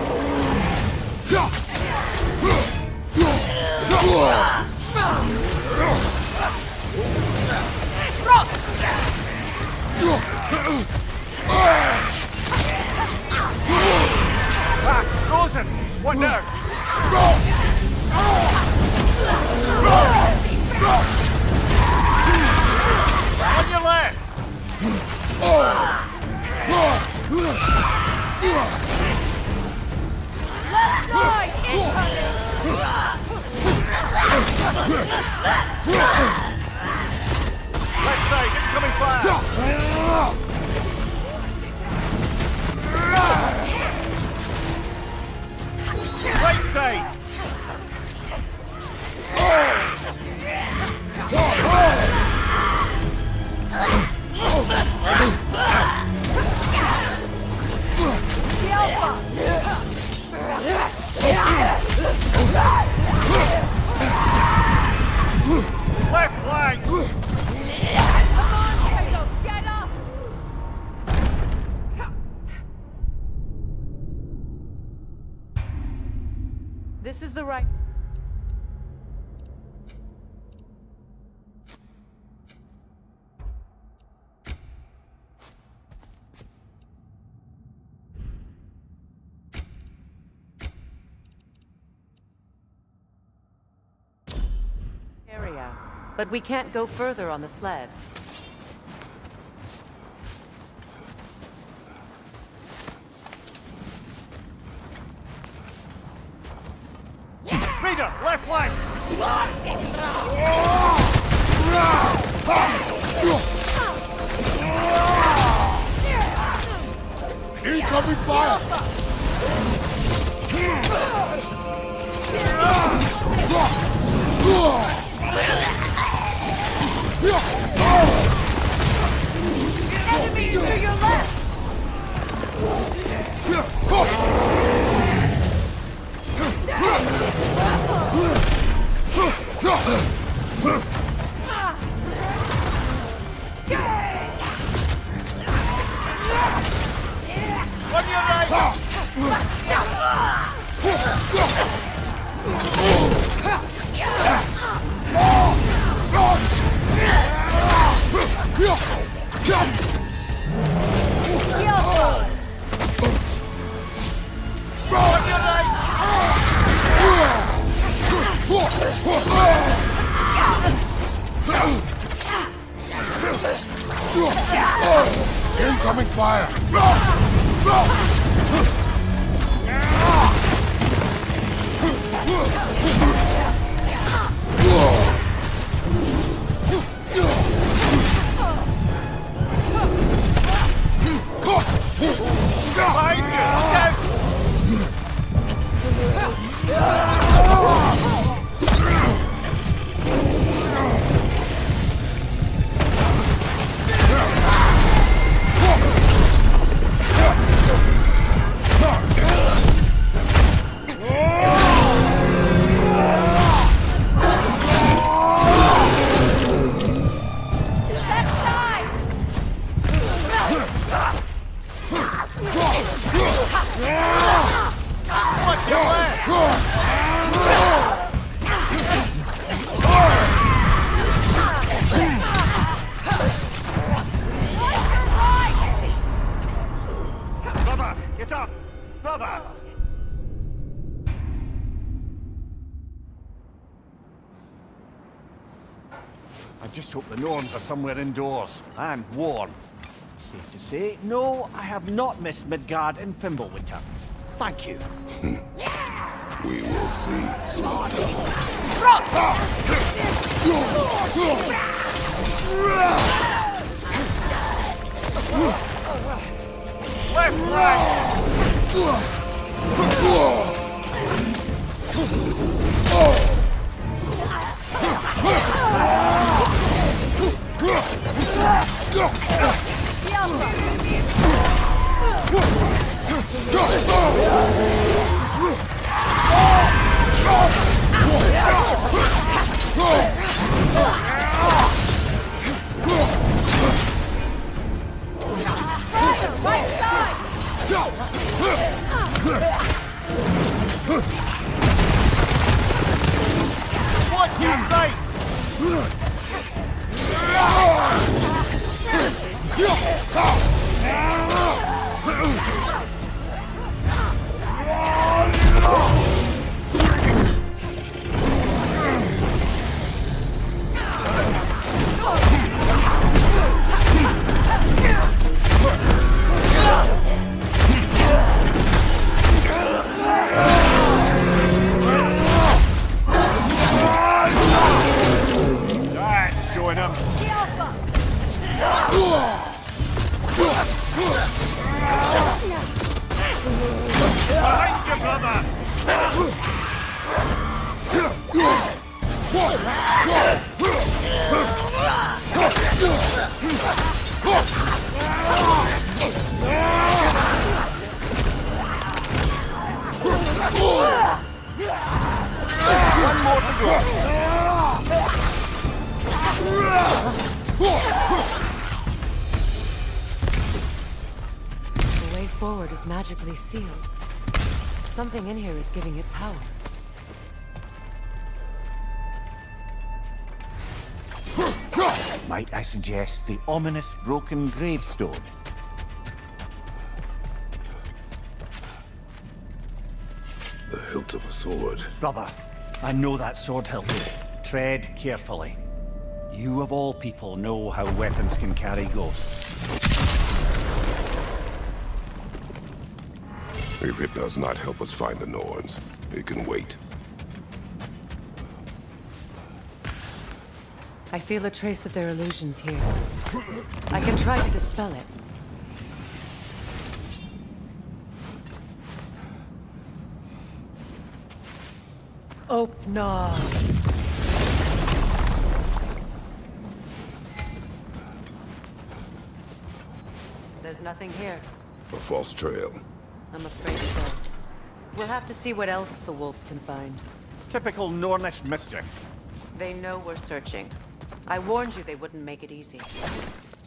Frozen! One there! On your left! Left side incoming! Left side, incoming fire! Right side! Left flank! Come on, Kratos, get up! This is the right... area, but we can't go further on the sled. Rita, left flank! Incoming fire! Enemies to your left! On your right! Incoming fire! Brother, get up! Brother! I just hope the Norns are somewhere indoors and warm. Safe to say, no, I have not missed Midgard and Fimbulwinter. Thank you. We will see soon. Left Watch your right! That's showing him. Behind you, brother! One more to go. The way forward is magically sealed. Something in here is giving it power. Might I suggest the ominous broken gravestone? The hilt of a sword. Brother, I know that sword hilt. Tread carefully. You of all people know how weapons can carry ghosts. If it does not help us find the Norns, it can wait. I feel a trace of their illusions here. I can try to dispel it. Opna. There's nothing here. A false trail. I'm afraid so. We'll have to see what else the wolves can find. Typical Nornish mischief. They know we're searching. I warned you they wouldn't make it easy.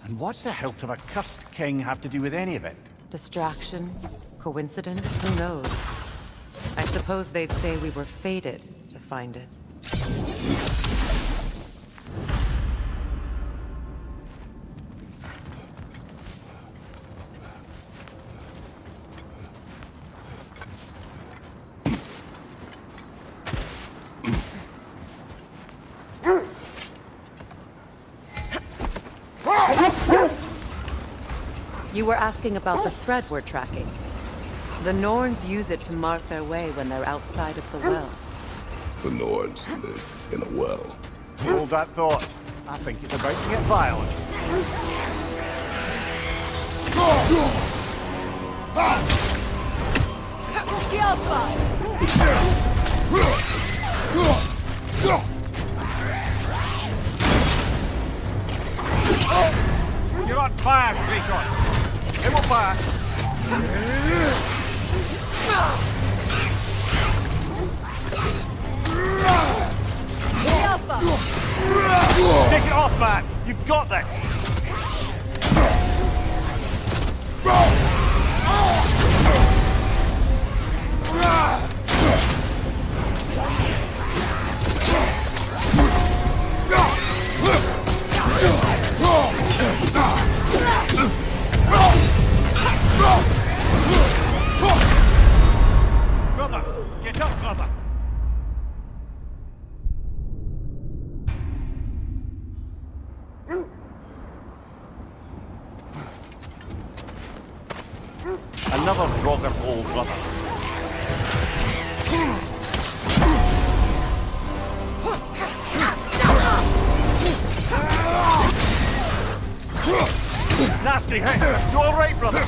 And what's the hilt of a cursed king have to do with any of it? Distraction? Coincidence? Who knows? I suppose they'd say we were fated to find it. You were asking about the thread we're tracking. The Norns use it to mark their way when they're outside of the well. The Norns live in a well. Hold that thought. I think it's about to get violent. You're on fire, Kratos! It will fire! Take it off, man! You've got this! Brother! Get up, brother! Another grogger hole, brother. Nasty hit! You alright, brother?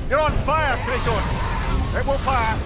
You're on fire, Kratos! It will pass!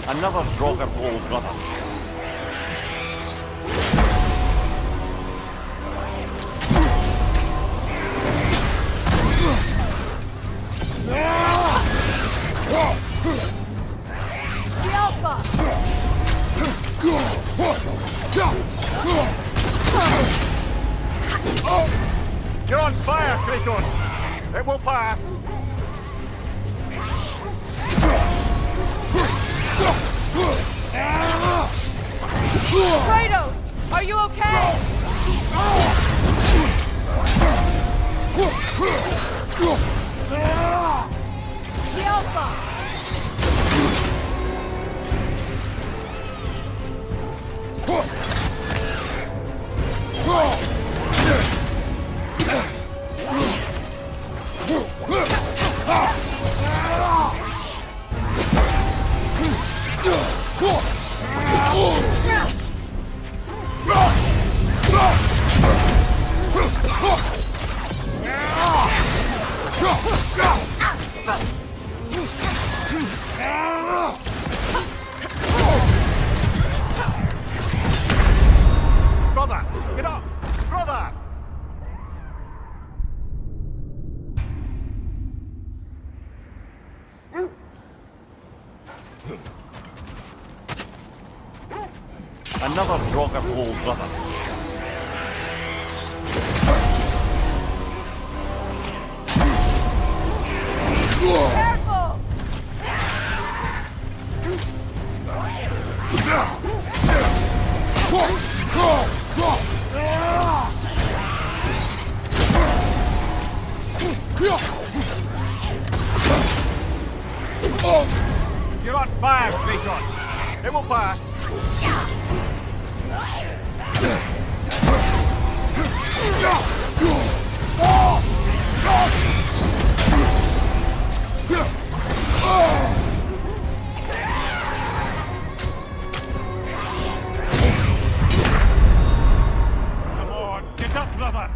Another Draugr old brother. You're on fire, Kratos! It will pass! Kratos! Are you okay? The Alpha! Brother! Get up! Brother! Another Draugr old brother. Careful! You're on fire, Kratos! It will pass! Come on, get up, brother!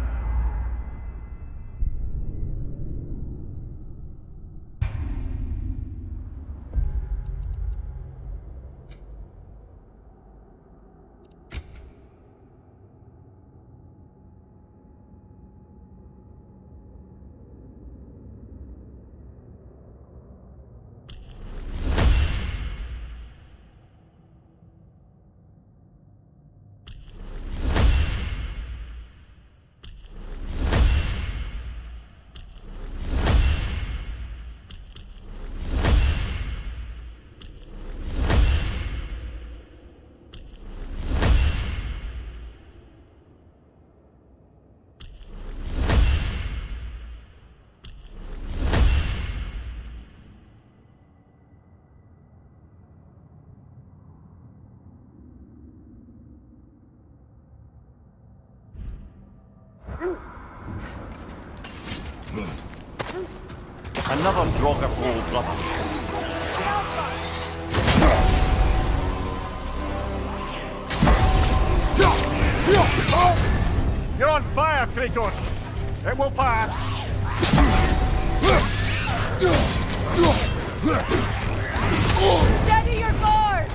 Another drogger hole, brother. You're on fire, Kratos! It will pass! Steady your guard!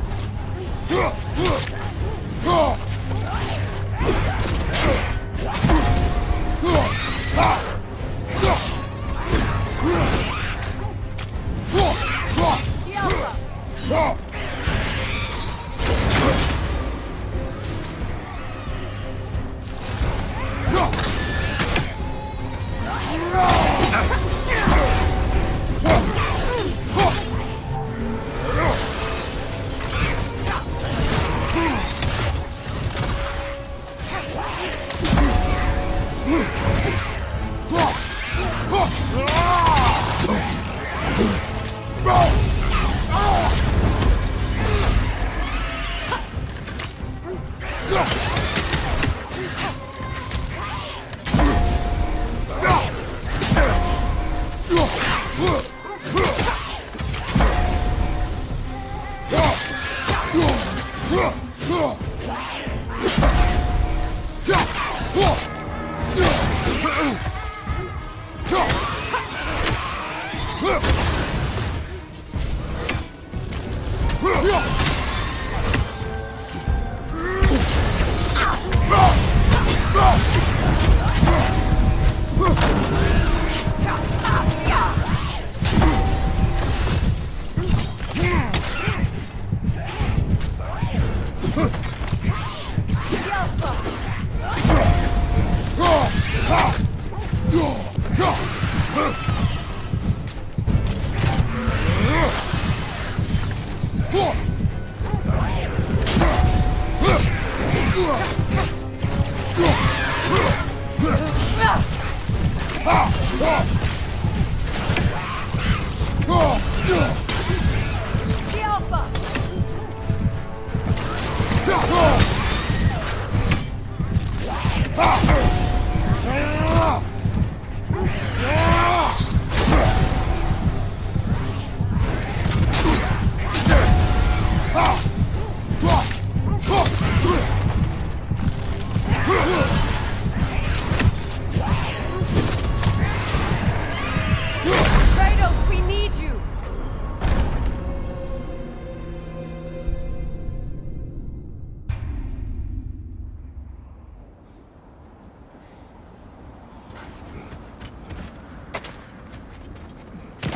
Kratos, we need you!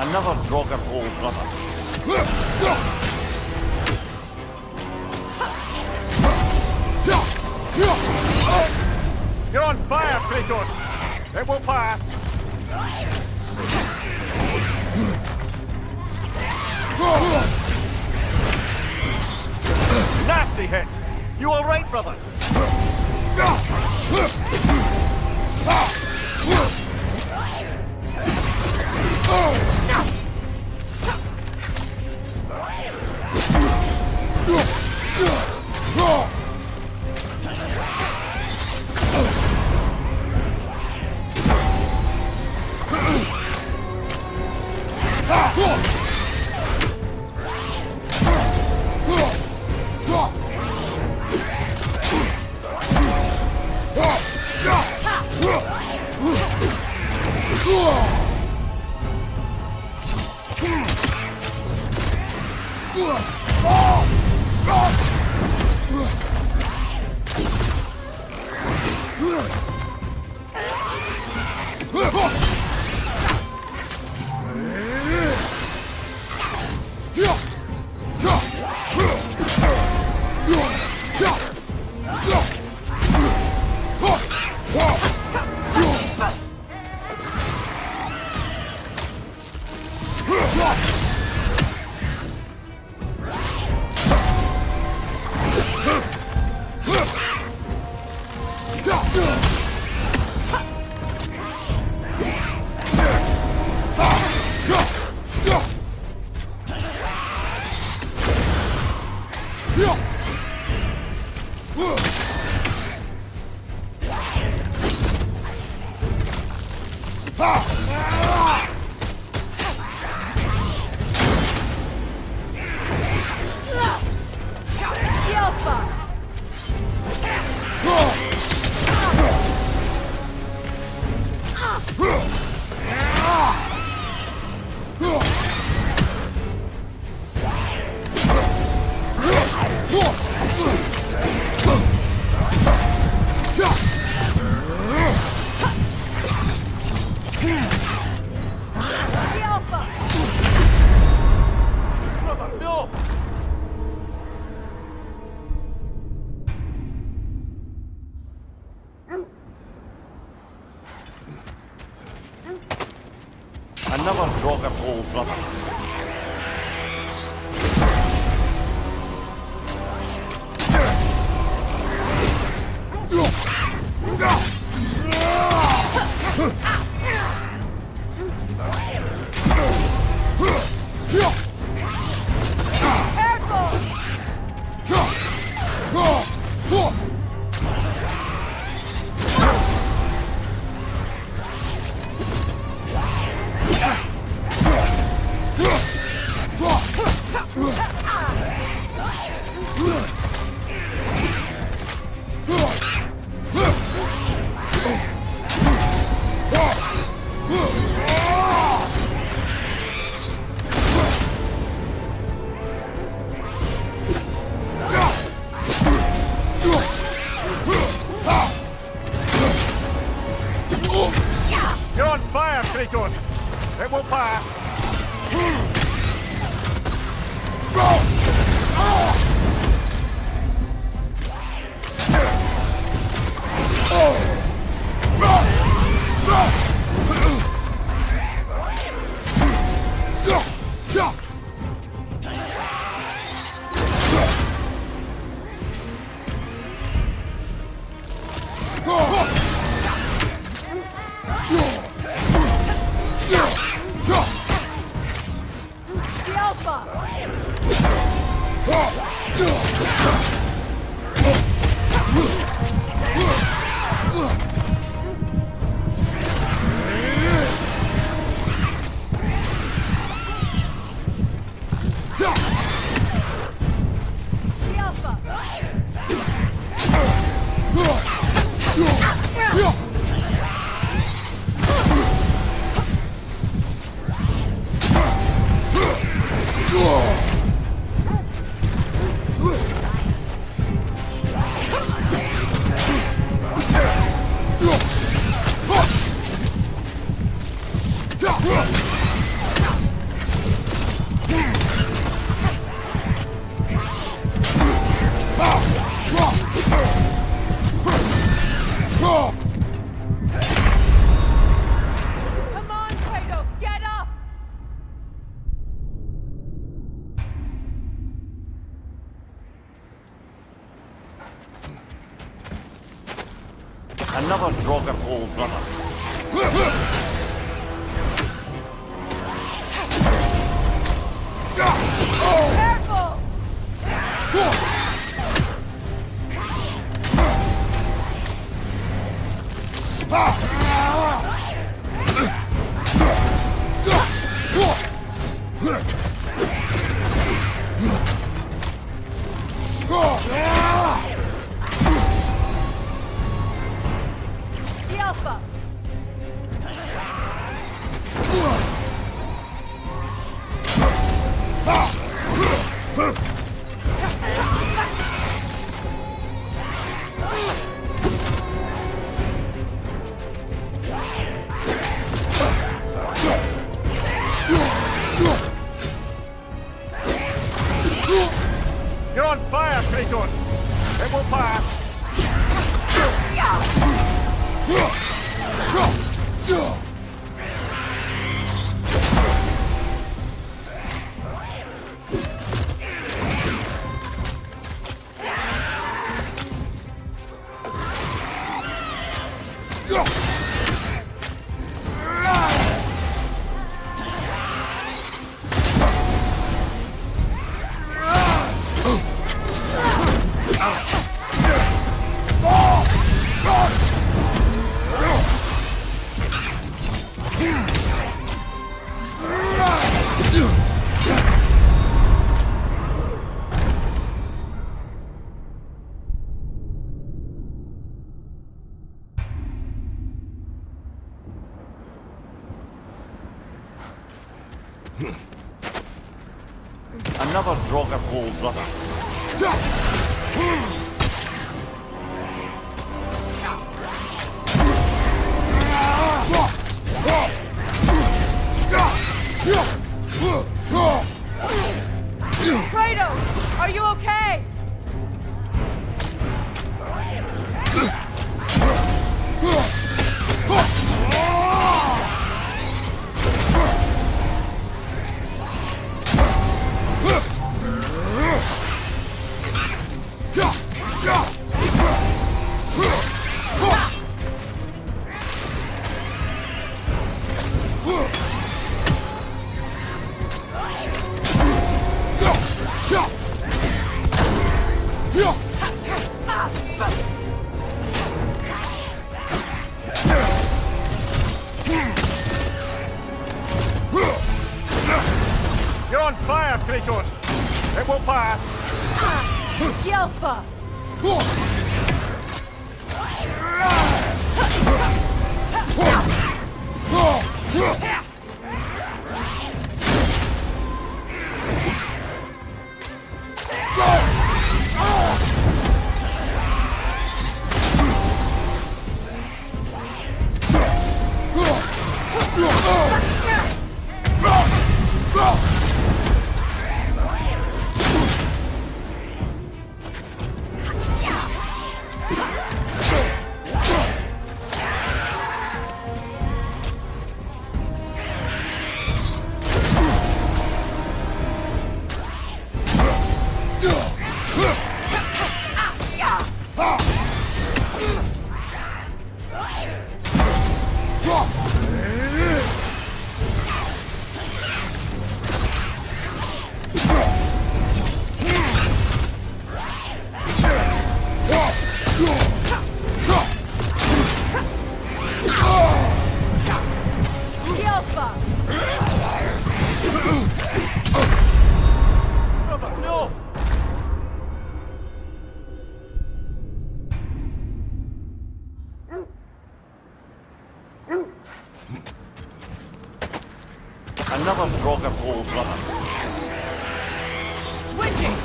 Another drogger hole, brother. You're on fire, Kratos! It will pass! Nasty hit! You all right, brother? Draugr old brother. You're on fire, Kratos! It will pass! The Alpha! The Alpha! Come on, Kratos, get up! Another Draugr old brother. Careful! The Alpha! You're on fire, Kratos! It will pass! Another Draugr old brother. Kratos, are you okay? on fire, Kratos! It will pass! Skjelfa! Another Brogger hole, brother. Switching!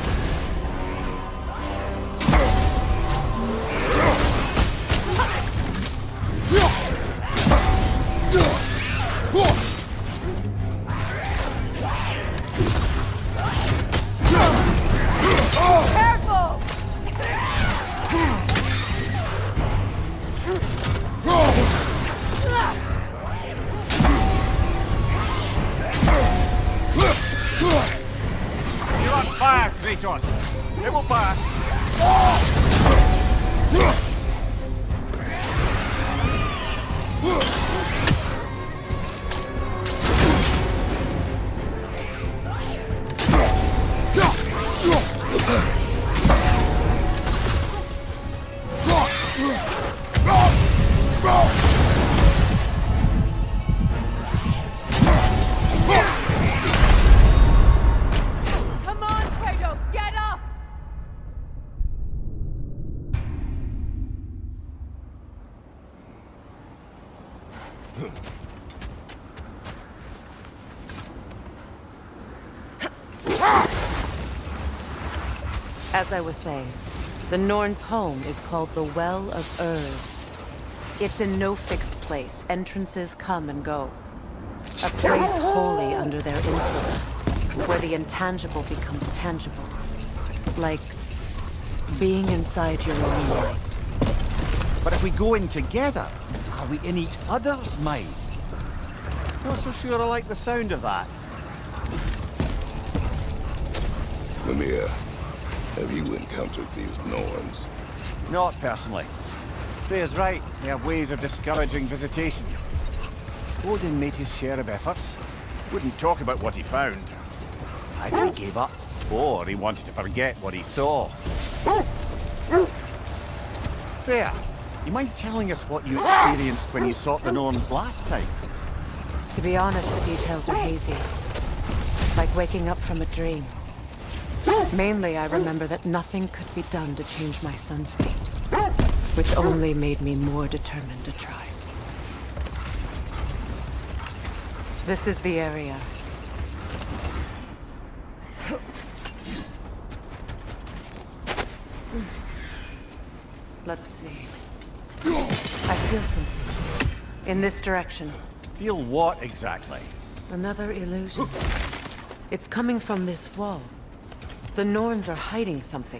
Careful! You're on fire, Kratos! It will pass! Come on, Kratos, get up! As I was saying, the Norn's home is called the Well of Urd. It's in no fixed place. Entrances come and go. A place wholly under their influence, where the intangible becomes tangible. Like being inside your own mind. But if we go in together, are we in each other's mind? Not so sure I like the sound of that. Mimir, have you encountered these Norns? Not personally. Freya's right. They have ways of discouraging visitation. Odin made his share of efforts. Wouldn't talk about what he found. Either he gave up, or he wanted to forget what he saw. Freya, you mind telling us what you experienced when you sought the Norns last time? To be honest, the details are hazy. Like waking up from a dream. Mainly, I remember that nothing could be done to change my son's fate, which only made me more determined to try. This is the area. Let's see. I feel something. In this direction. Feel what exactly? Another illusion. It's coming from this wall. The Norns are hiding something.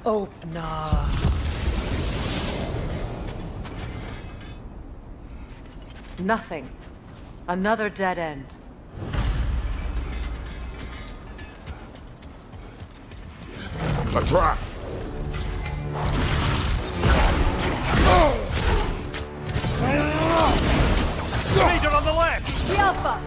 Opener. Nothing. Another dead end. A trap! Ranger on the left! Skjelfa!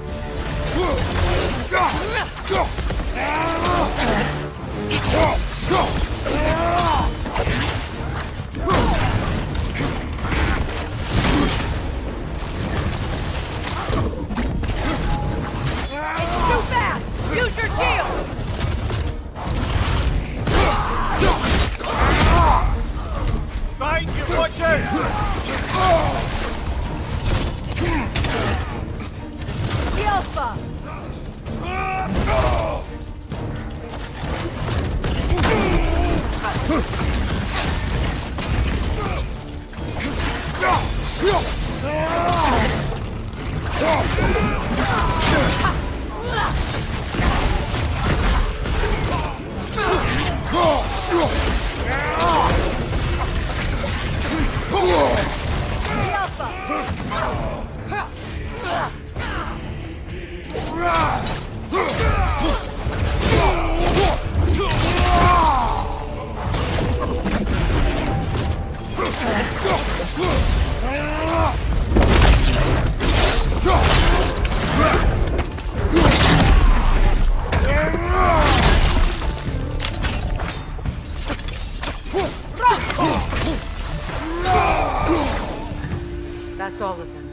That's all of them.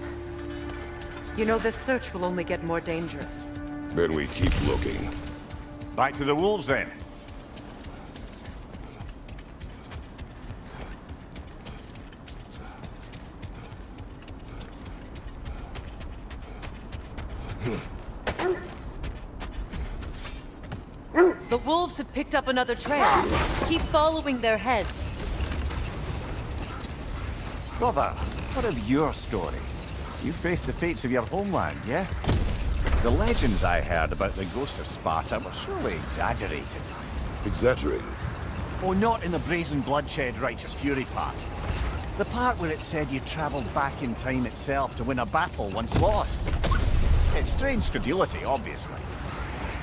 You know, this search will only get more dangerous. Then we keep looking. Back to the wolves, then. The wolves have picked up another trail. Keep following their heads. Brother, what of your story? You faced the fates of your homeland, yeah? The legends I heard about the ghost of Sparta were surely exaggerated. Exaggerated? Oh, not in the brazen bloodshed righteous fury part. The part where it said you travelled back in time itself to win a battle once lost. It's strange credulity, obviously.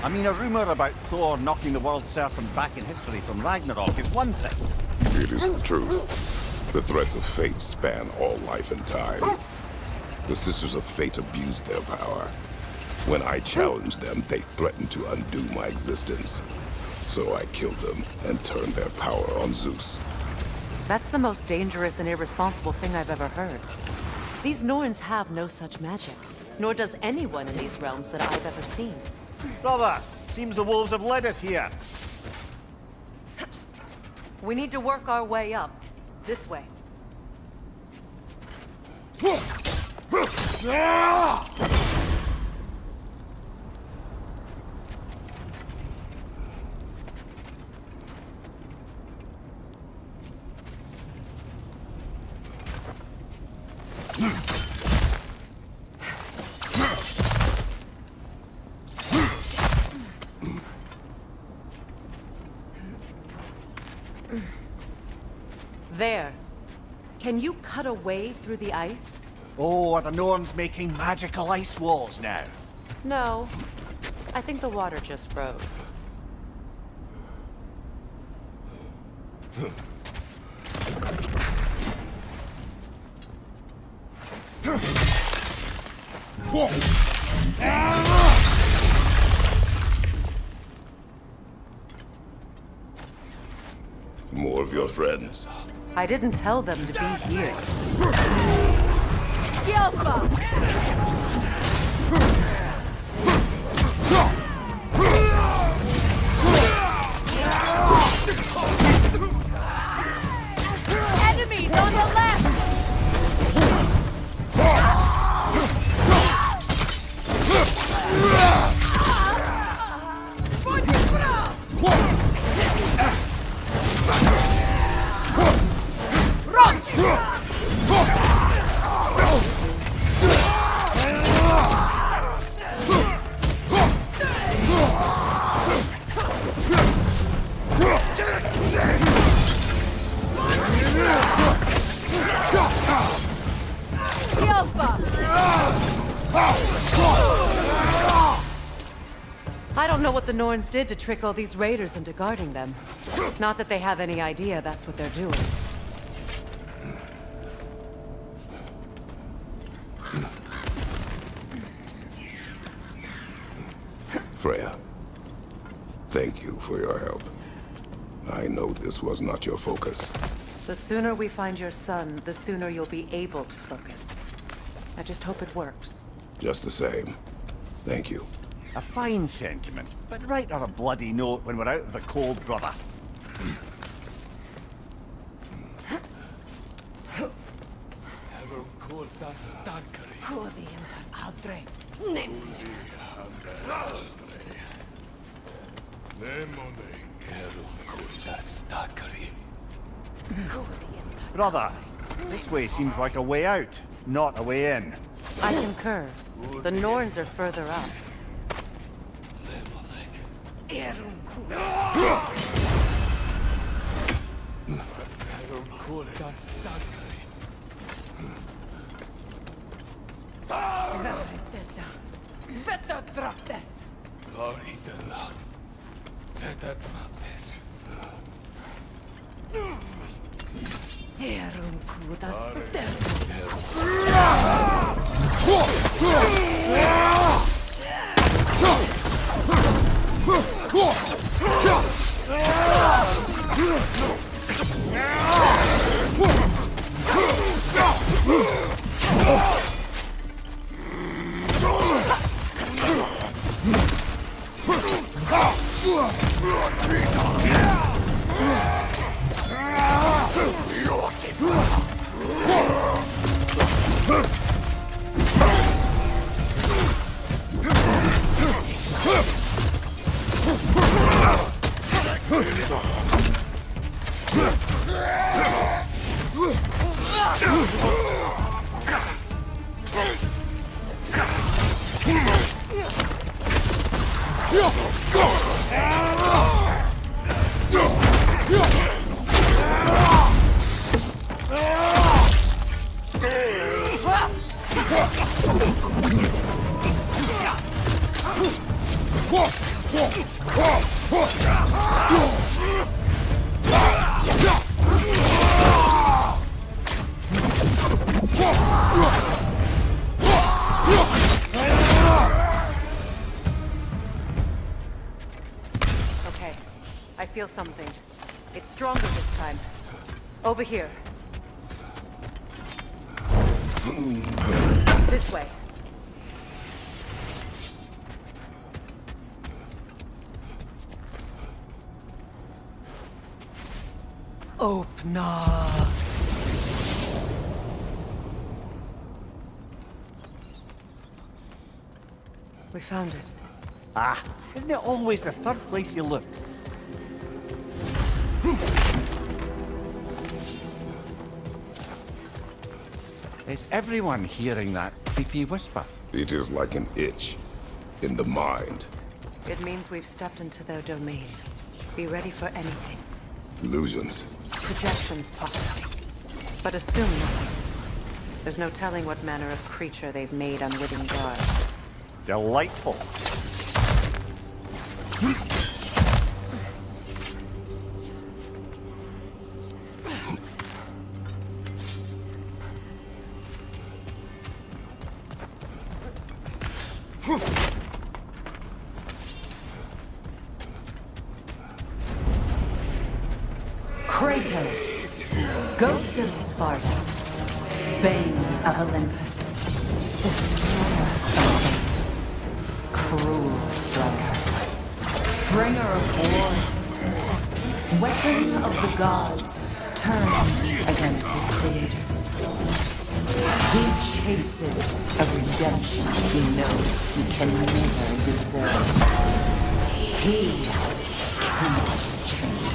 I mean, a rumour about Thor knocking the world serpent back in history from Ragnarok is one thing. It is the truth. The threats of fate span all life and time. The Sisters of Fate abused their power. When I challenged them, they threatened to undo my existence. So I killed them and turned their power on Zeus. That's the most dangerous and irresponsible thing I've ever heard. These Norns have no such magic, nor does anyone in these realms that I've ever seen. Brother, seems the wolves have led us here. We need to work our way up. This way. There. Can you cut a way through the ice? Oh, are the Norns making magical ice walls now? No. I think the water just froze. More of your friends. I didn't tell them to be here. Enemies on the left! I don't know what the Norns did to trick all these raiders into guarding them. Not that they have any idea that's what they're doing. Freya, thank you for your help. I know this was not your focus. The sooner we find your son, the sooner you'll be able to focus. I just hope it works. Just the same, thank you. A fine sentiment, but write her a bloody note when we're out of the cold, brother. Brother, this way seems like a way out, not a way in. I concur. The Norns are further up. Oh! Okay, I feel something. It's stronger this time. Over here. This way. Open up. We found it. Ah, isn't it always the third place you look? Is everyone hearing that creepy whisper? It is like an itch in the mind. It means we've stepped into their domain. Be ready for anything. Illusions. Suggestions, possibly. But assume nothing. There's no telling what manner of creature they've made unwitting guard. Delightful. Kratos, Ghost of Sparta, Bane of Olympus, Destroyer of Fate, Cruel Striker, Bringer of War, Weapon of the Gods, turned against his creators. He chases a redemption he knows he can never deserve. He cannot change.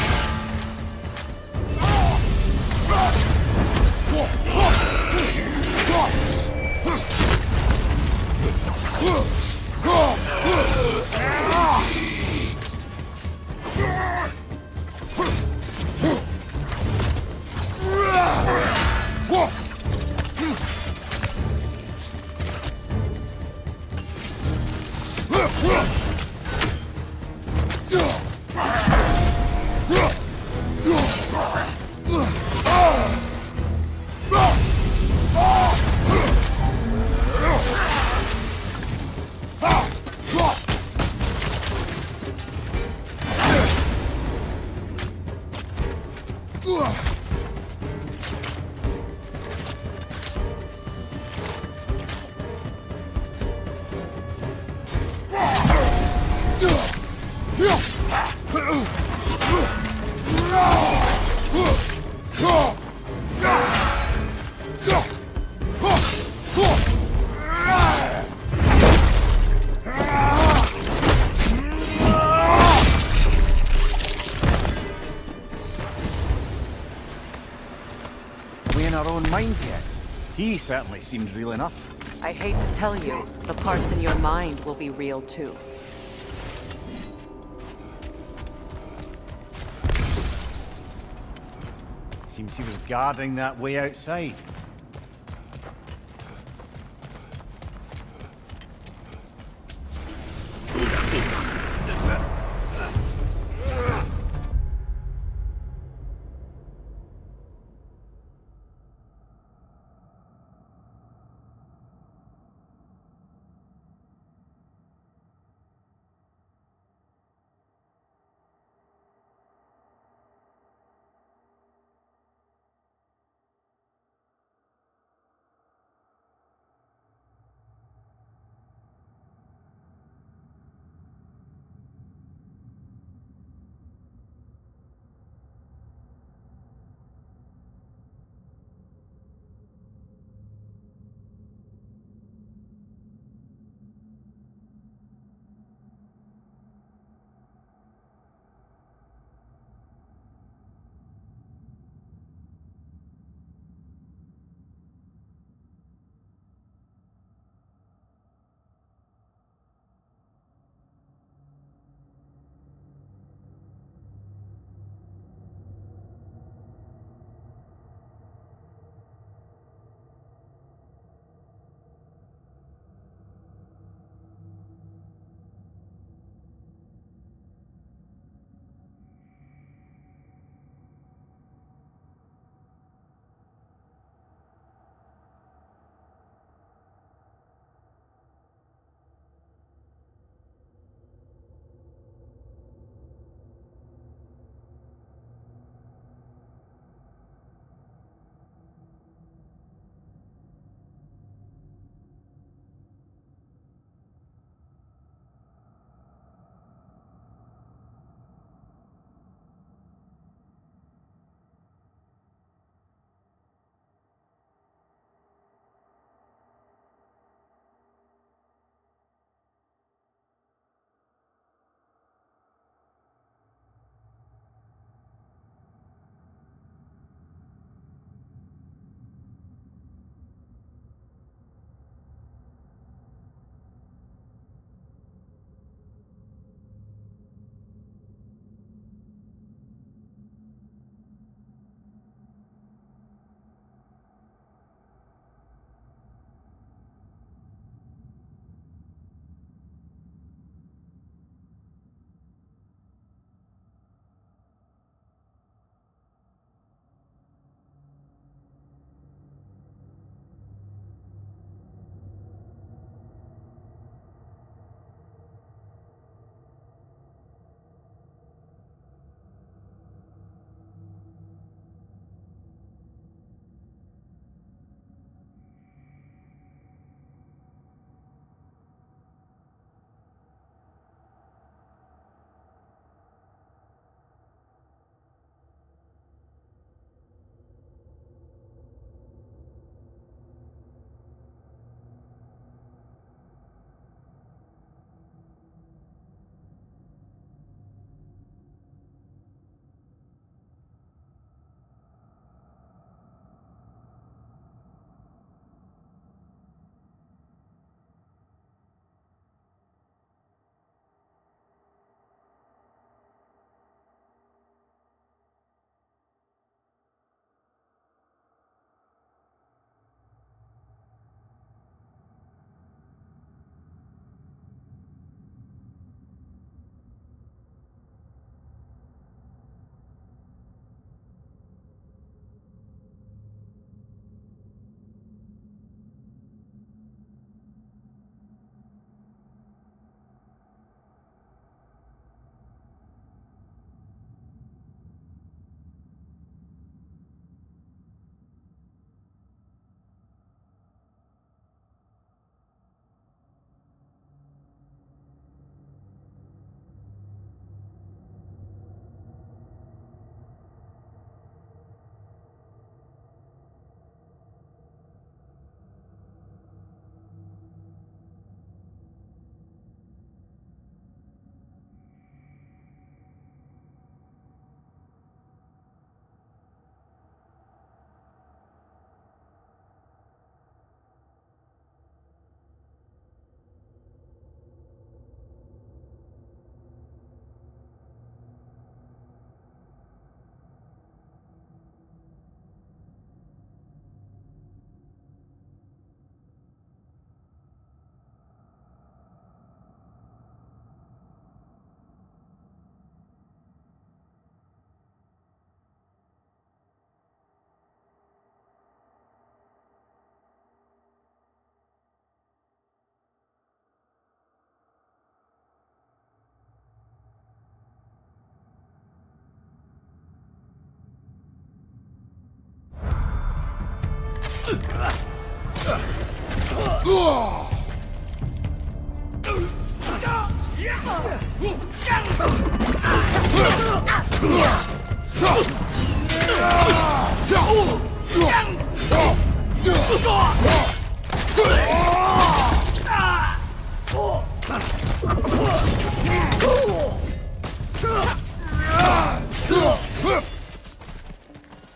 Minds yet. He certainly seemed real enough. I hate to tell you, the parts in your mind will be real too. Seems he was guarding that way outside.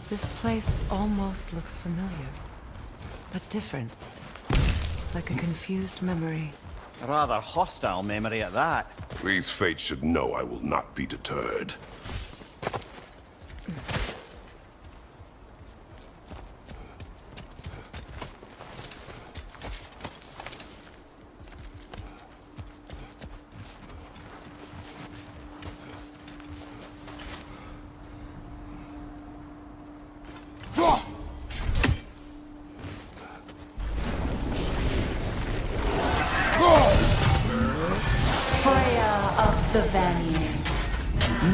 This place almost looks familiar, but different. Like a confused memory. A rather hostile memory at that. These fates should know I will not be deterred. The Vanir,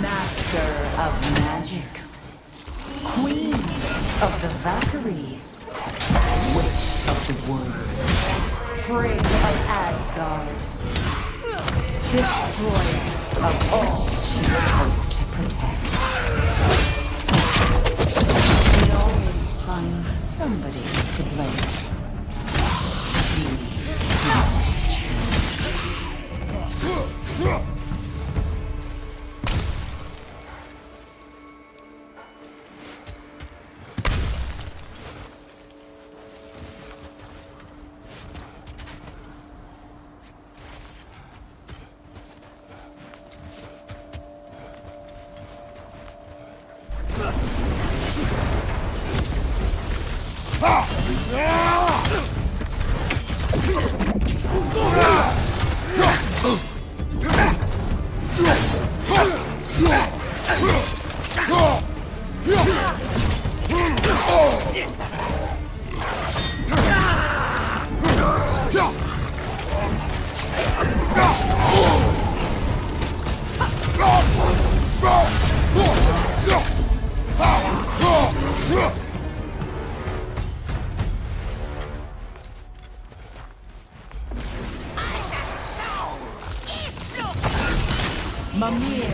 master of magics, queen of the Valkyries, witch of the woods, Frigg of Asgard, destroyer of all she hoped to protect. She always finds somebody to blame. She can't choose. Mimir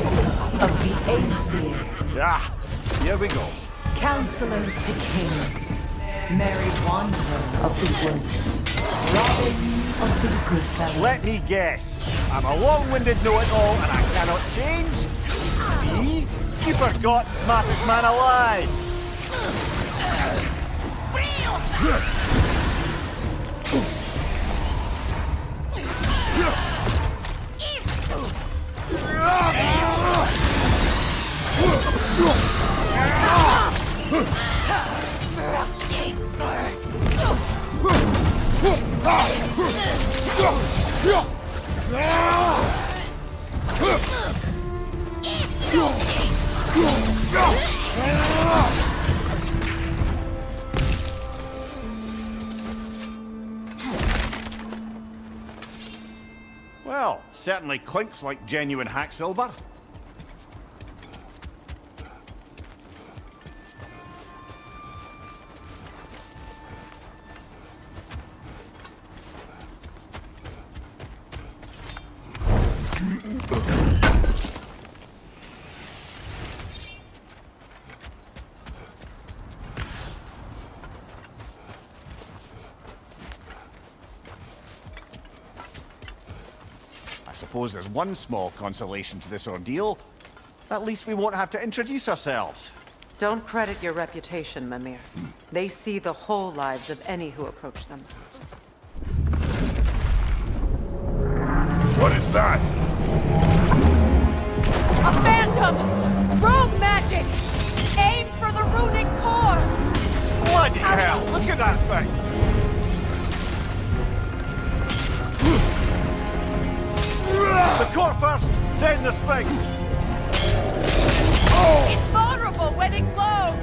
of the Aesir. Ah, here we go. Counselor to kings. Merry wanderer of the woods. Robin of the Goodfellas. Let me guess. I'm a long-winded know-it-all and I cannot change? See? You forgot smartest man alive. Well, certainly clinks like genuine hack silver. I suppose there's one small consolation to this ordeal. At least we won't have to introduce ourselves. Don't credit your reputation, Mimir. They see the whole lives of any who approach them. What is that? A phantom! Rogue magic! Aim for the runic core! Bloody hell! Look at that thing! The core first, then the spring! It's vulnerable when it glows!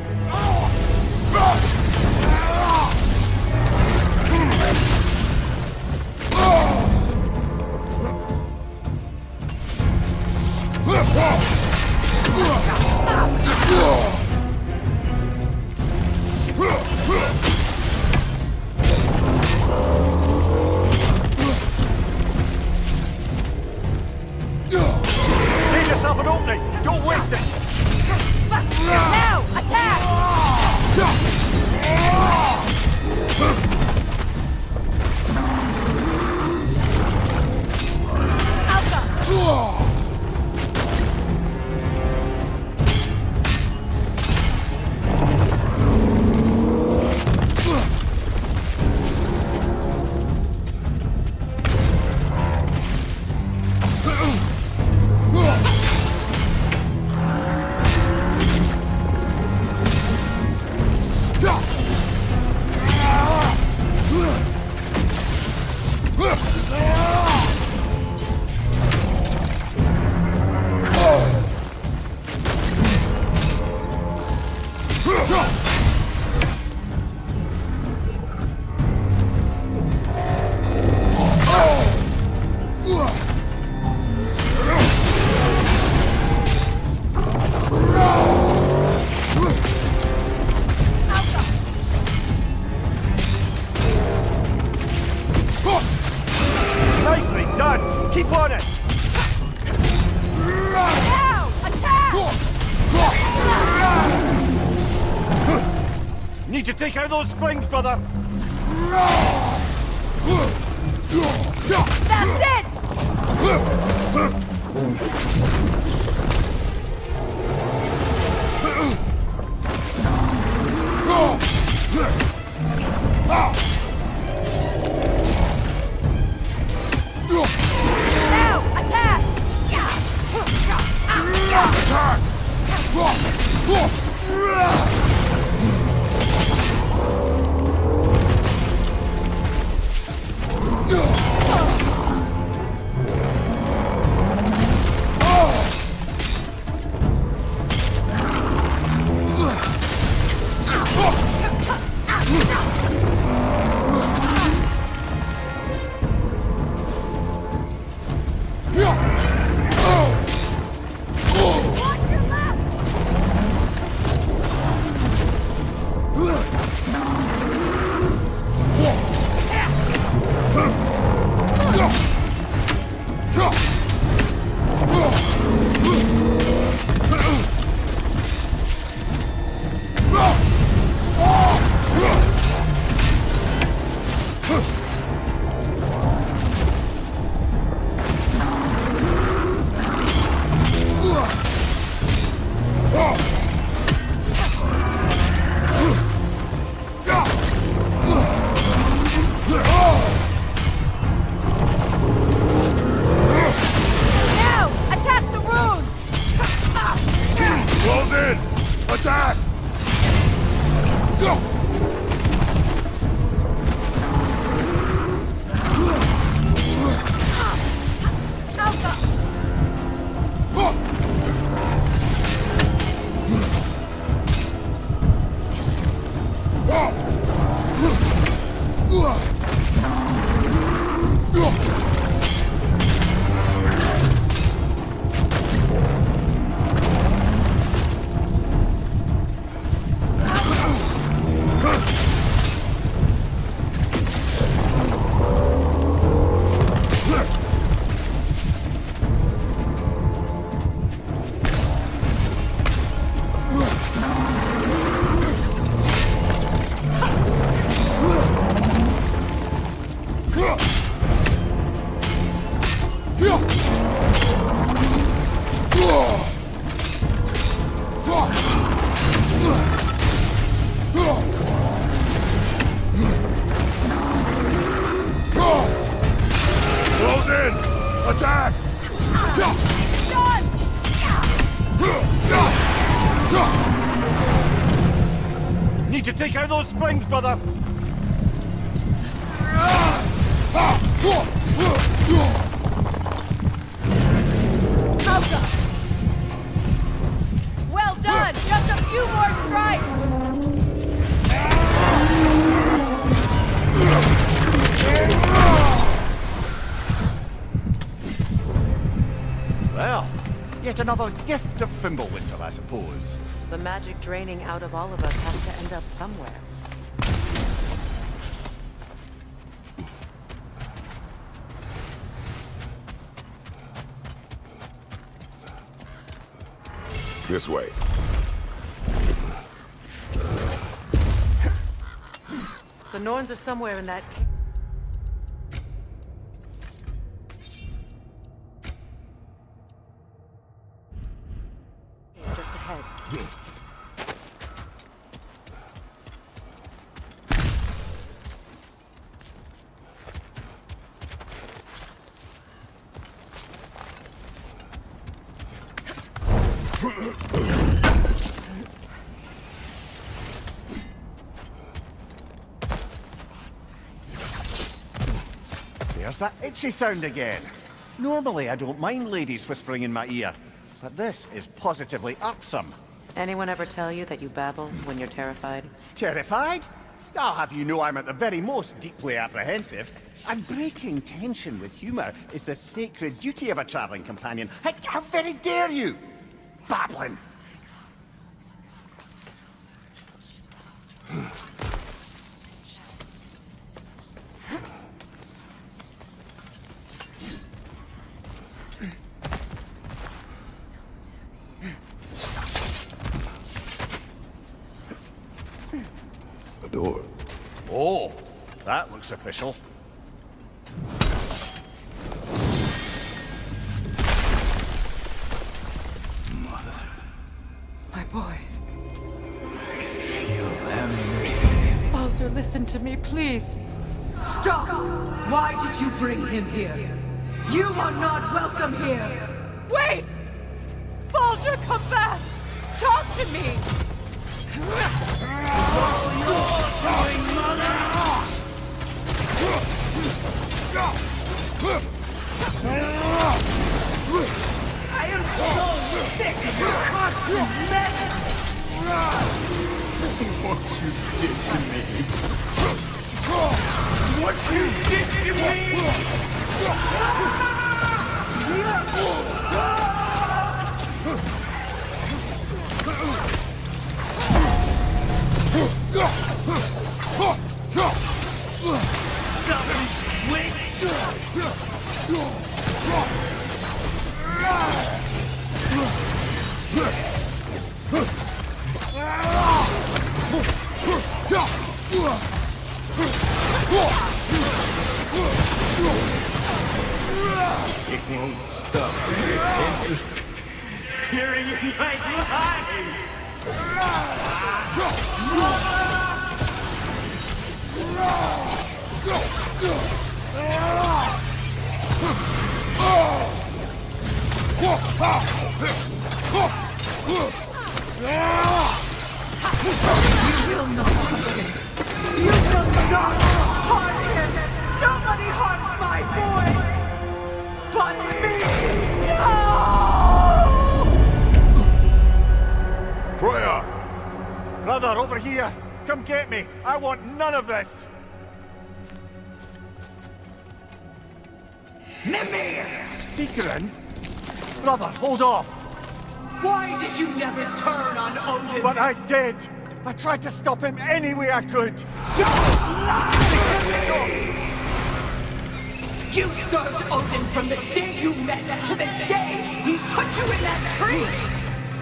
Nicely done! Keep on it! Now! Attack! Need to take out those springs, brother! That's it! Now! Attack! Now! Attack the rune! Close in! Attack! Close in! Attack! Need to take out those springs, brother! Alka! Well done! Just a few more strikes! Well, yet another gift of Fimbulwinter, I suppose. The magic draining out of all of us has to end up somewhere. This way. The Norns are somewhere in that cave. Just ahead. There's that itchy sound again. Normally I don't mind ladies whispering in my ear, but this is positively irksome. Anyone ever tell you that you babble when you're terrified? Terrified? I'll have you know I'm at the very most deeply apprehensive. And breaking tension with humor is the sacred duty of a traveling companion. How very dare you! Babbling! A door. Oh, that looks official. My boy. Feel everything. Baldur, listen to me, please. Stop! Why did you bring him here? You are not welcome here! Wait! Baldur, come back! Talk to me! I am so sick of your constant mess! What you did to me. What you did to me! Savage It won't stop. Hearing in my mind. You will not touch him! You will not harm him! Nobody harms my boy! But me! No! Freya! Brother, over here! Come get me! I want none of this! Mimir! Seekerin? Brother, hold off! Why did you never turn on Odin? But I did! I tried to stop him any way I could! Don't lie! You served Odin from the day you met to the day he put you in that tree!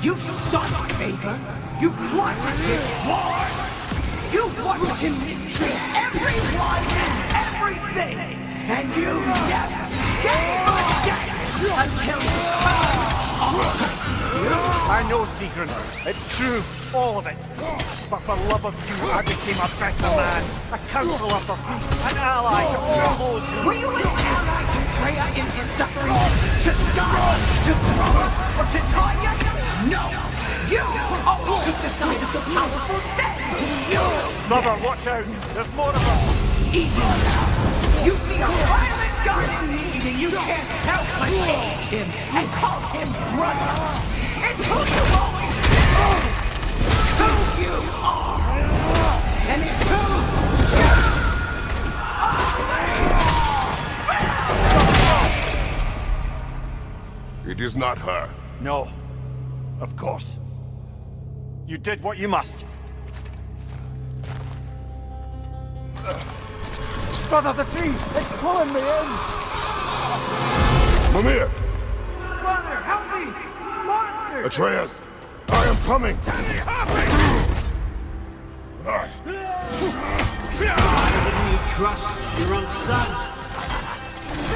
You sought his favor! You wanted his war! You watched him mistreat everyone and everything! And you never gave a damn until you turned on! I know, Seekerin. It's true, all of it. But for love of you, I became a better man. A counselor for peace, an ally to all those who... Were you an ally to Freya in her suffering? To Skar? To Groma? Or to Tanya? No! You always took the side of the powerful then! You! Brother, watch out! There's more of us! Easy now! You see a violent god in need and you can't help but hate him and call him brother! It's who you always been! Who you are! And it's who you It is not her. No. Of course. You did what you must. Brother, the tree! It's pulling me in! Mimir! Brother, help me! Monster! Atreus! I am coming! Why didn't you trust your own son?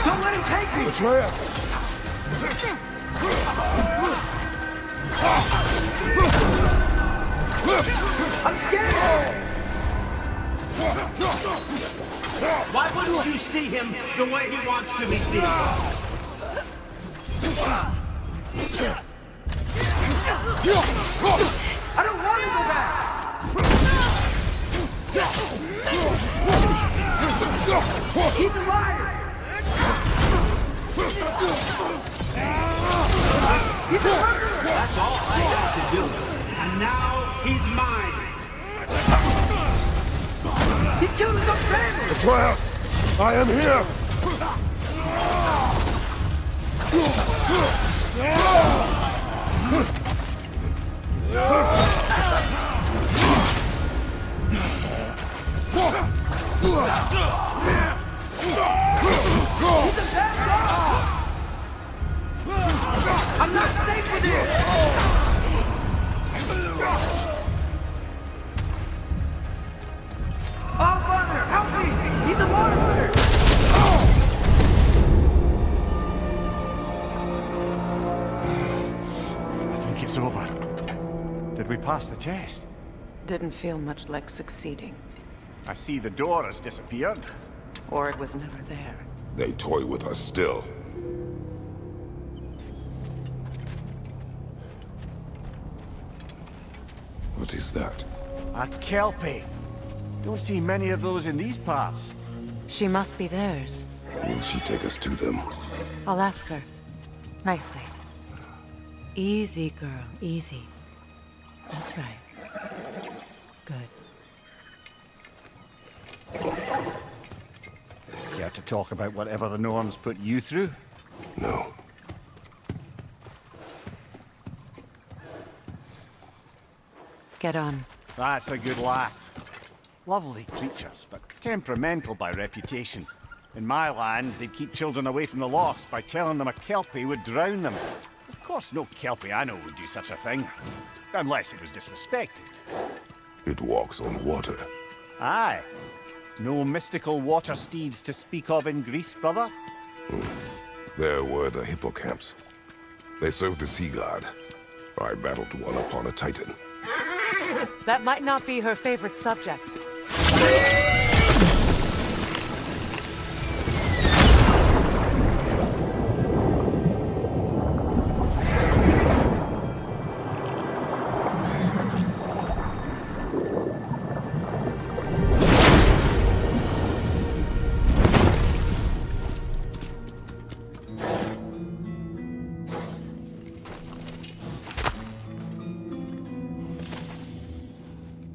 Don't let him take me! Atreus! I'm scared! Why wouldn't you see him the way he wants to be seen? I don't want to go back! He's alive! He's a murderer! That's all I have to do. And He killed his own family! Atreus! I am here! I'm not safe with you! Oh, Father, help me! He's a monster! I think it's over. Did we pass the test? Didn't feel much like succeeding. I see the door has disappeared. Or it was never there. They toy with us still. What is that? A Kelpie. Don't see many of those in these parts. She must be theirs. Will she take us to them? I'll ask her. Nicely. Easy, girl. Easy. That's right. Good. Care to talk about whatever the Norns put you through? No. Get on. That's a good lass. Lovely creatures, but temperamental by reputation. In my land, they'd keep children away from the lost by telling them a Kelpie would drown them. Of course, no Kelpie I know would do such a thing. Unless it was disrespected. It walks on water. Aye. No mystical water steeds to speak of in Greece, brother? There were the hippocamps. They served the sea god. I battled one upon a titan. That might not be her favorite subject.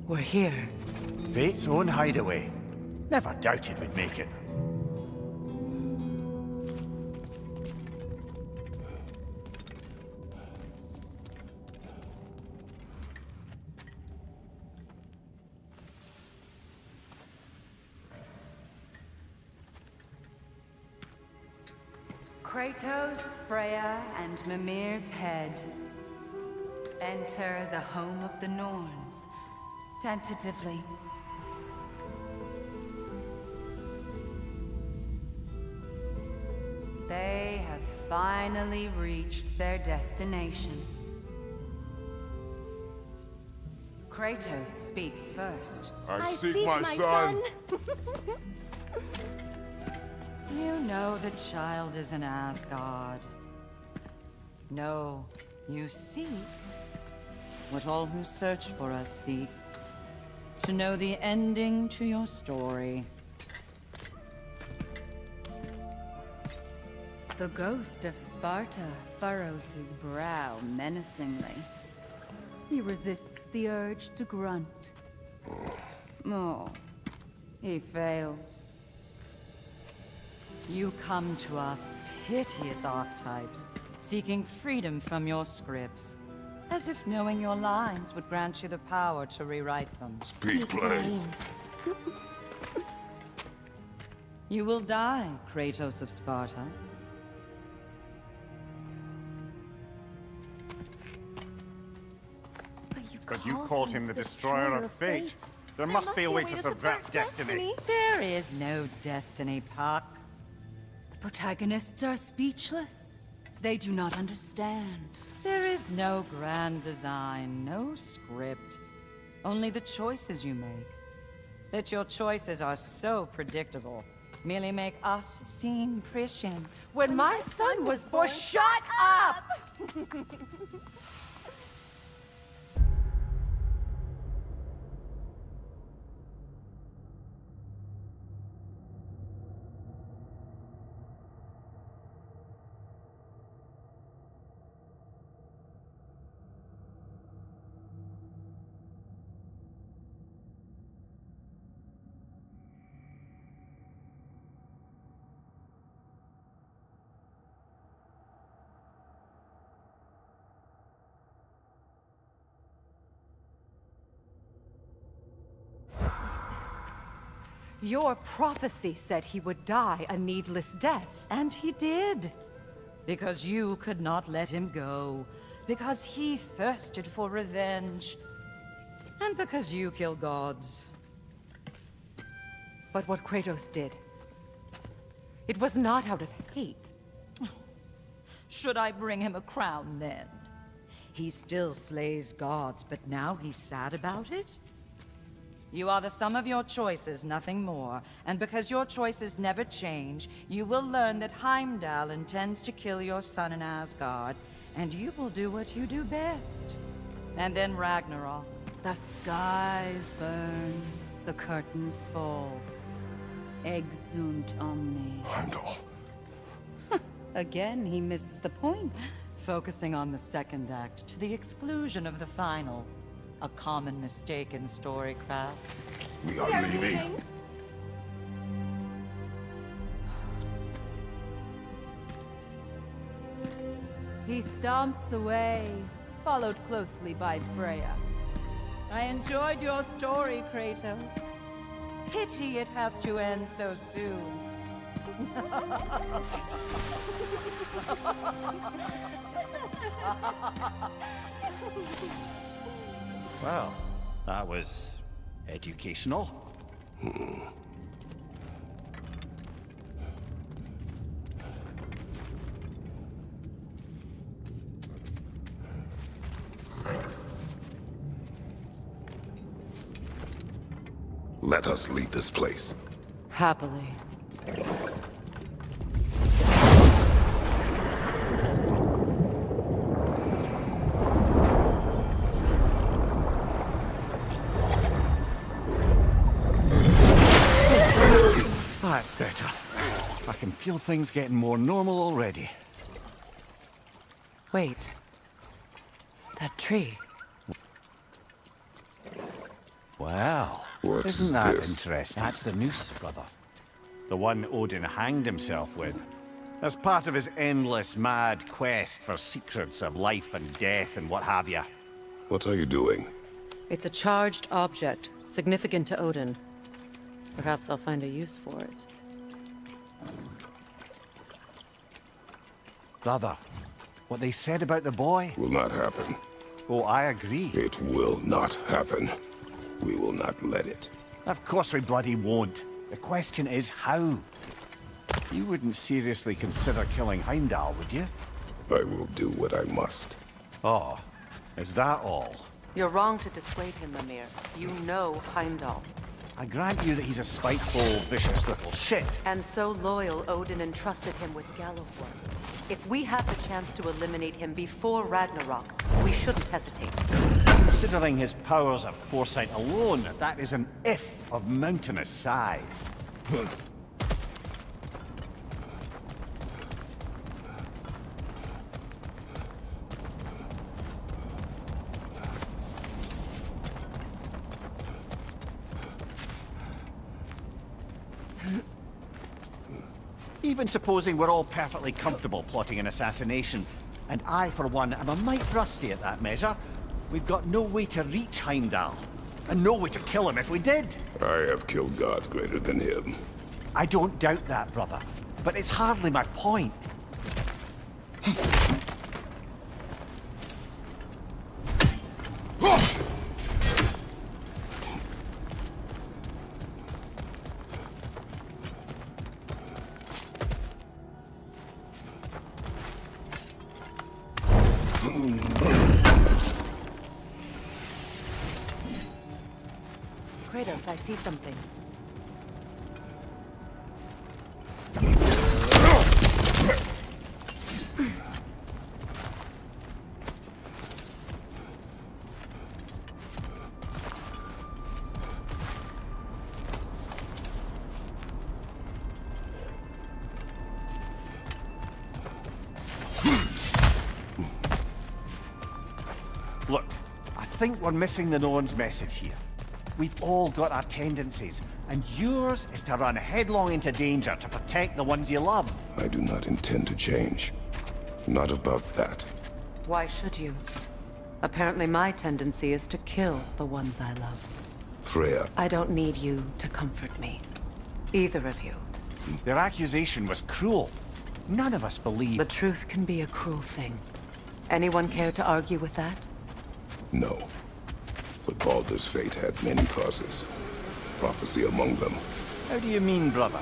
We're here. Fate's own hideaway. Never doubted we'd make it. Kratos, Freya, and Mimir's head. Enter the home of the Norns. Tentatively. They have finally reached their destination. Kratos speaks first. I seek my son. You know the child is in Asgard. No, you seek what all who search for us seek. To know the ending to your story. The ghost of Sparta furrows his brow menacingly. He resists the urge to grunt. Oh, he fails. You come to us, piteous archetypes, seeking freedom from your scripts. As if knowing your lines would grant you the power to rewrite them. Speak plain. You will die, Kratos of Sparta. But you called him the destroyer of fate. There must be a way to subvert destiny. There is no destiny, Puck. The protagonists are speechless. They do not understand. There is no grand design, no script. Only the choices you make. That your choices are so predictable merely make us seem prescient. When my son was born, shut up! Your prophecy said he would die a needless death, and he did. Because you could not let him go. Because he thirsted for revenge. And because you kill gods. But what Kratos did, it was not out of hate. Should I bring him a crown then? He still slays gods, but now he's sad about it? You are the sum of your choices, nothing more. And because your choices never change, you will learn that Heimdall intends to kill your son in Asgard, and you will do what you do best. And then Ragnarok. The skies burn, the curtains fall. Exunt omne. Heimdall. Again, he misses the point. Focusing on the second act to the exclusion of the final. A common mistake in storycraft. We are leaving. He stomps away, followed closely by Freya. I enjoyed your story, Kratos. Pity it has to end so soon. Well, that was educational. Let us leave this place. Happily. That's better. I can feel things getting more normal already. Wait. That tree. Well, What isn't is that this? interesting? That's the noose, brother. The one Odin hanged himself with. As part of his endless, mad quest for secrets of life and death and what have you. What are you doing? It's a charged object, significant to Odin. Perhaps I'll find a use for it. Brother, what they said about the boy? Will not happen. Oh, I agree. It will not happen. We will not let it. Of course we bloody won't. The question is how? You wouldn't seriously consider killing Heimdall, would you? I will do what I must. Oh, is that all? You're wrong to dissuade him, Mimir. You know Heimdall. I grant you that he's a spiteful, vicious little shit. And so loyal, Odin entrusted him with Gjallarhorn. If we have the chance to eliminate him before Ragnarok, we shouldn't hesitate. Considering his powers of foresight alone, that is an if of mountainous size. Even supposing we're all perfectly comfortable plotting an assassination, and I, for one, am a mite rusty at that measure, we've got no way to reach Heimdall, and no way to kill him if we did. I have killed gods greater than him. I don't doubt that, brother, but it's hardly my point. Kratos, I see something. Look, I think we're missing the Norn's message here. We've all got our tendencies, and yours is to run headlong into danger to protect the ones you love. I do not intend to change. Not about that. Why should you? Apparently my tendency is to kill the ones I love. Freya, I don't need you to comfort me. Either of you. Their accusation was cruel. None of us believe... The truth can be a cruel thing. Anyone care to argue with that? No. But Baldur's fate had many causes. Prophecy among them. How do you mean, brother?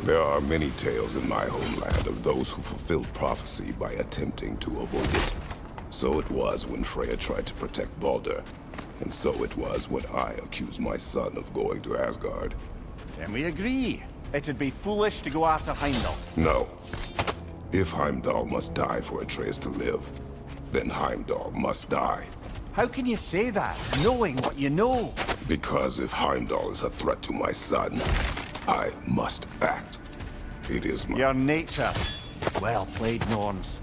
There are many tales in my homeland of those who fulfilled prophecy by attempting to avoid it. So it was when Freya tried to protect Baldur. And so it was when I accused my son of going to Asgard. Then we agree. It'd be foolish to go after Heimdall. No. If Heimdall must die for Atreus to live, then Heimdall must die. How can you say that, knowing what you know? Because if Heimdall is a threat to my son, I must act. It is my... Your nature. Well played, Norns.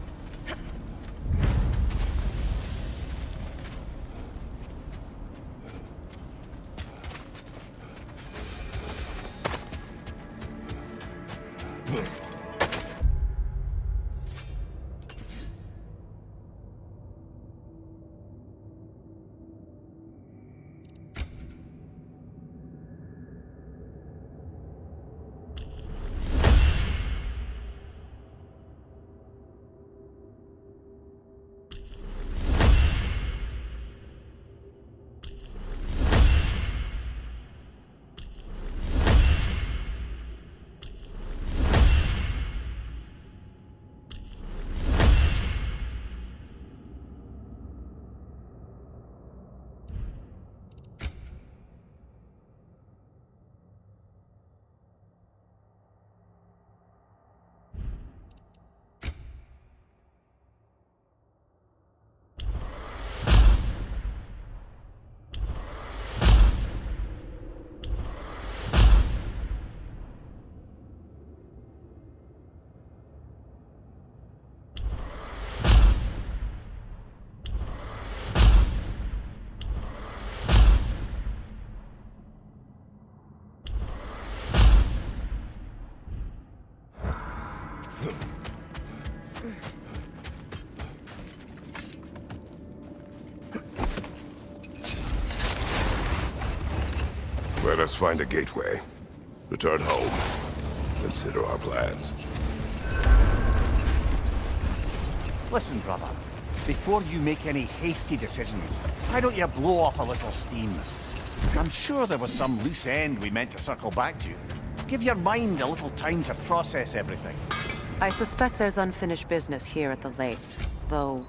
Let us find a gateway. Return home. Consider our plans. Listen, brother. Before you make any hasty decisions, why don't you blow off a little steam? I'm sure there was some loose end we meant to circle back to. Give your mind a little time to process everything. I suspect there's unfinished business here at the lake, though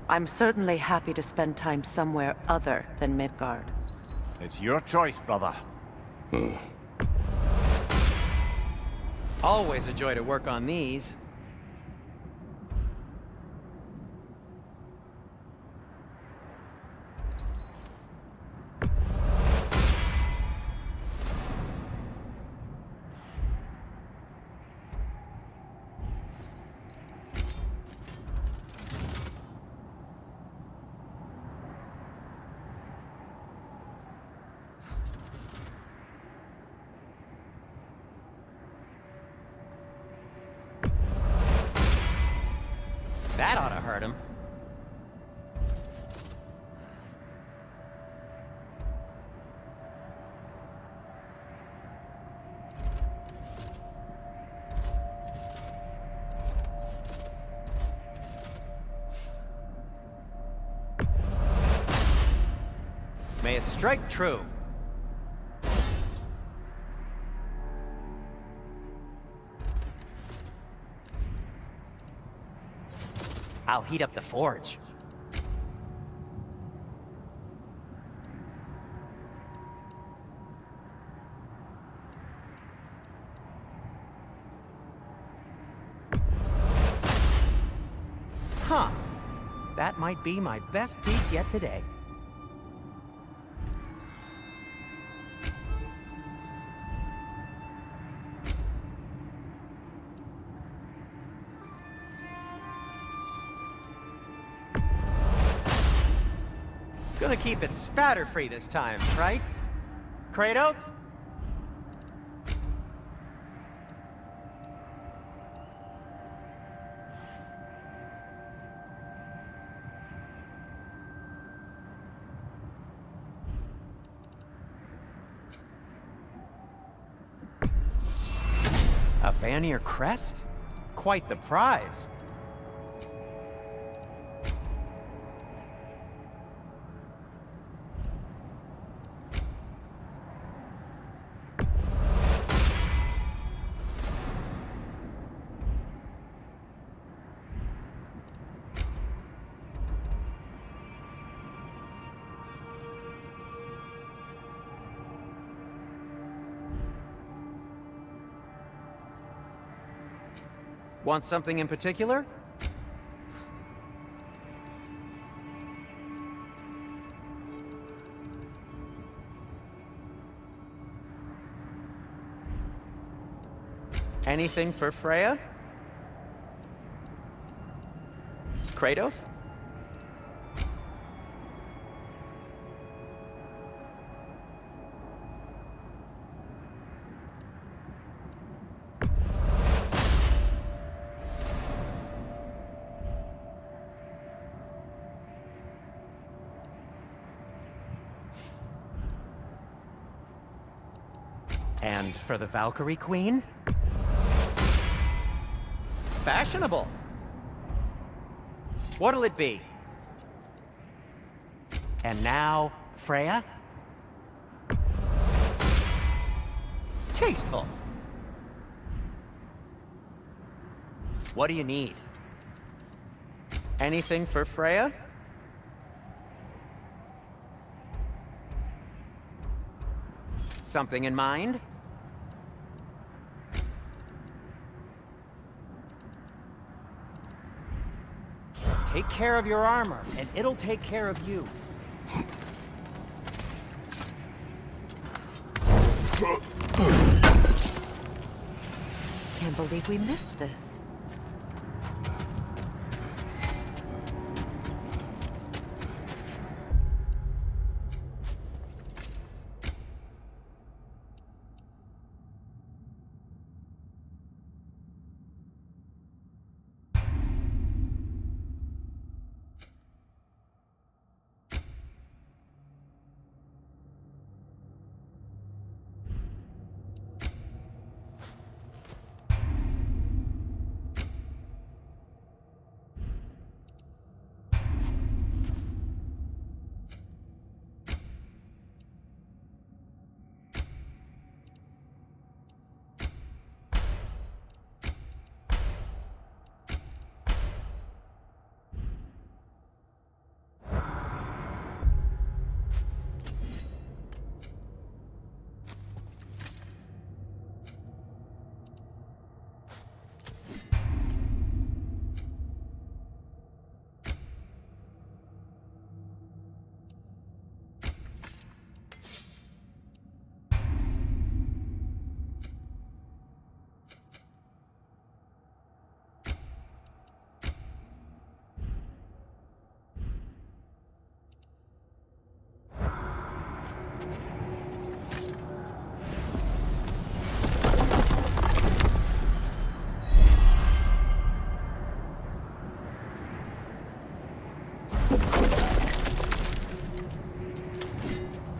I'm certainly happy to spend time somewhere other than Midgard. It's your choice, brother. Always a joy to work on these. That ought to hurt him. May it strike true. I'll heat up the forge. Huh. That might be my best piece yet today. Gonna keep it spatter-free this time, right? Kratos? A Vanir crest? Quite the prize. Want something in particular? Anything for Freya? Kratos? And for the Valkyrie Queen? Fashionable. What'll it be? And now, Freya? Tasteful. What do you need? Anything for Freya? Something in mind? Take care of your armor, and it'll take care of you. Can't believe we missed this.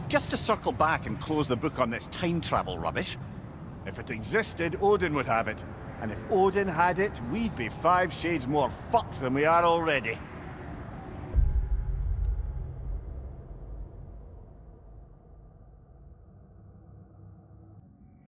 Just to circle back and close the book on this time travel rubbish. If it existed, Odin would have it. And if Odin had it, we'd be 5 shades more fucked than we are already.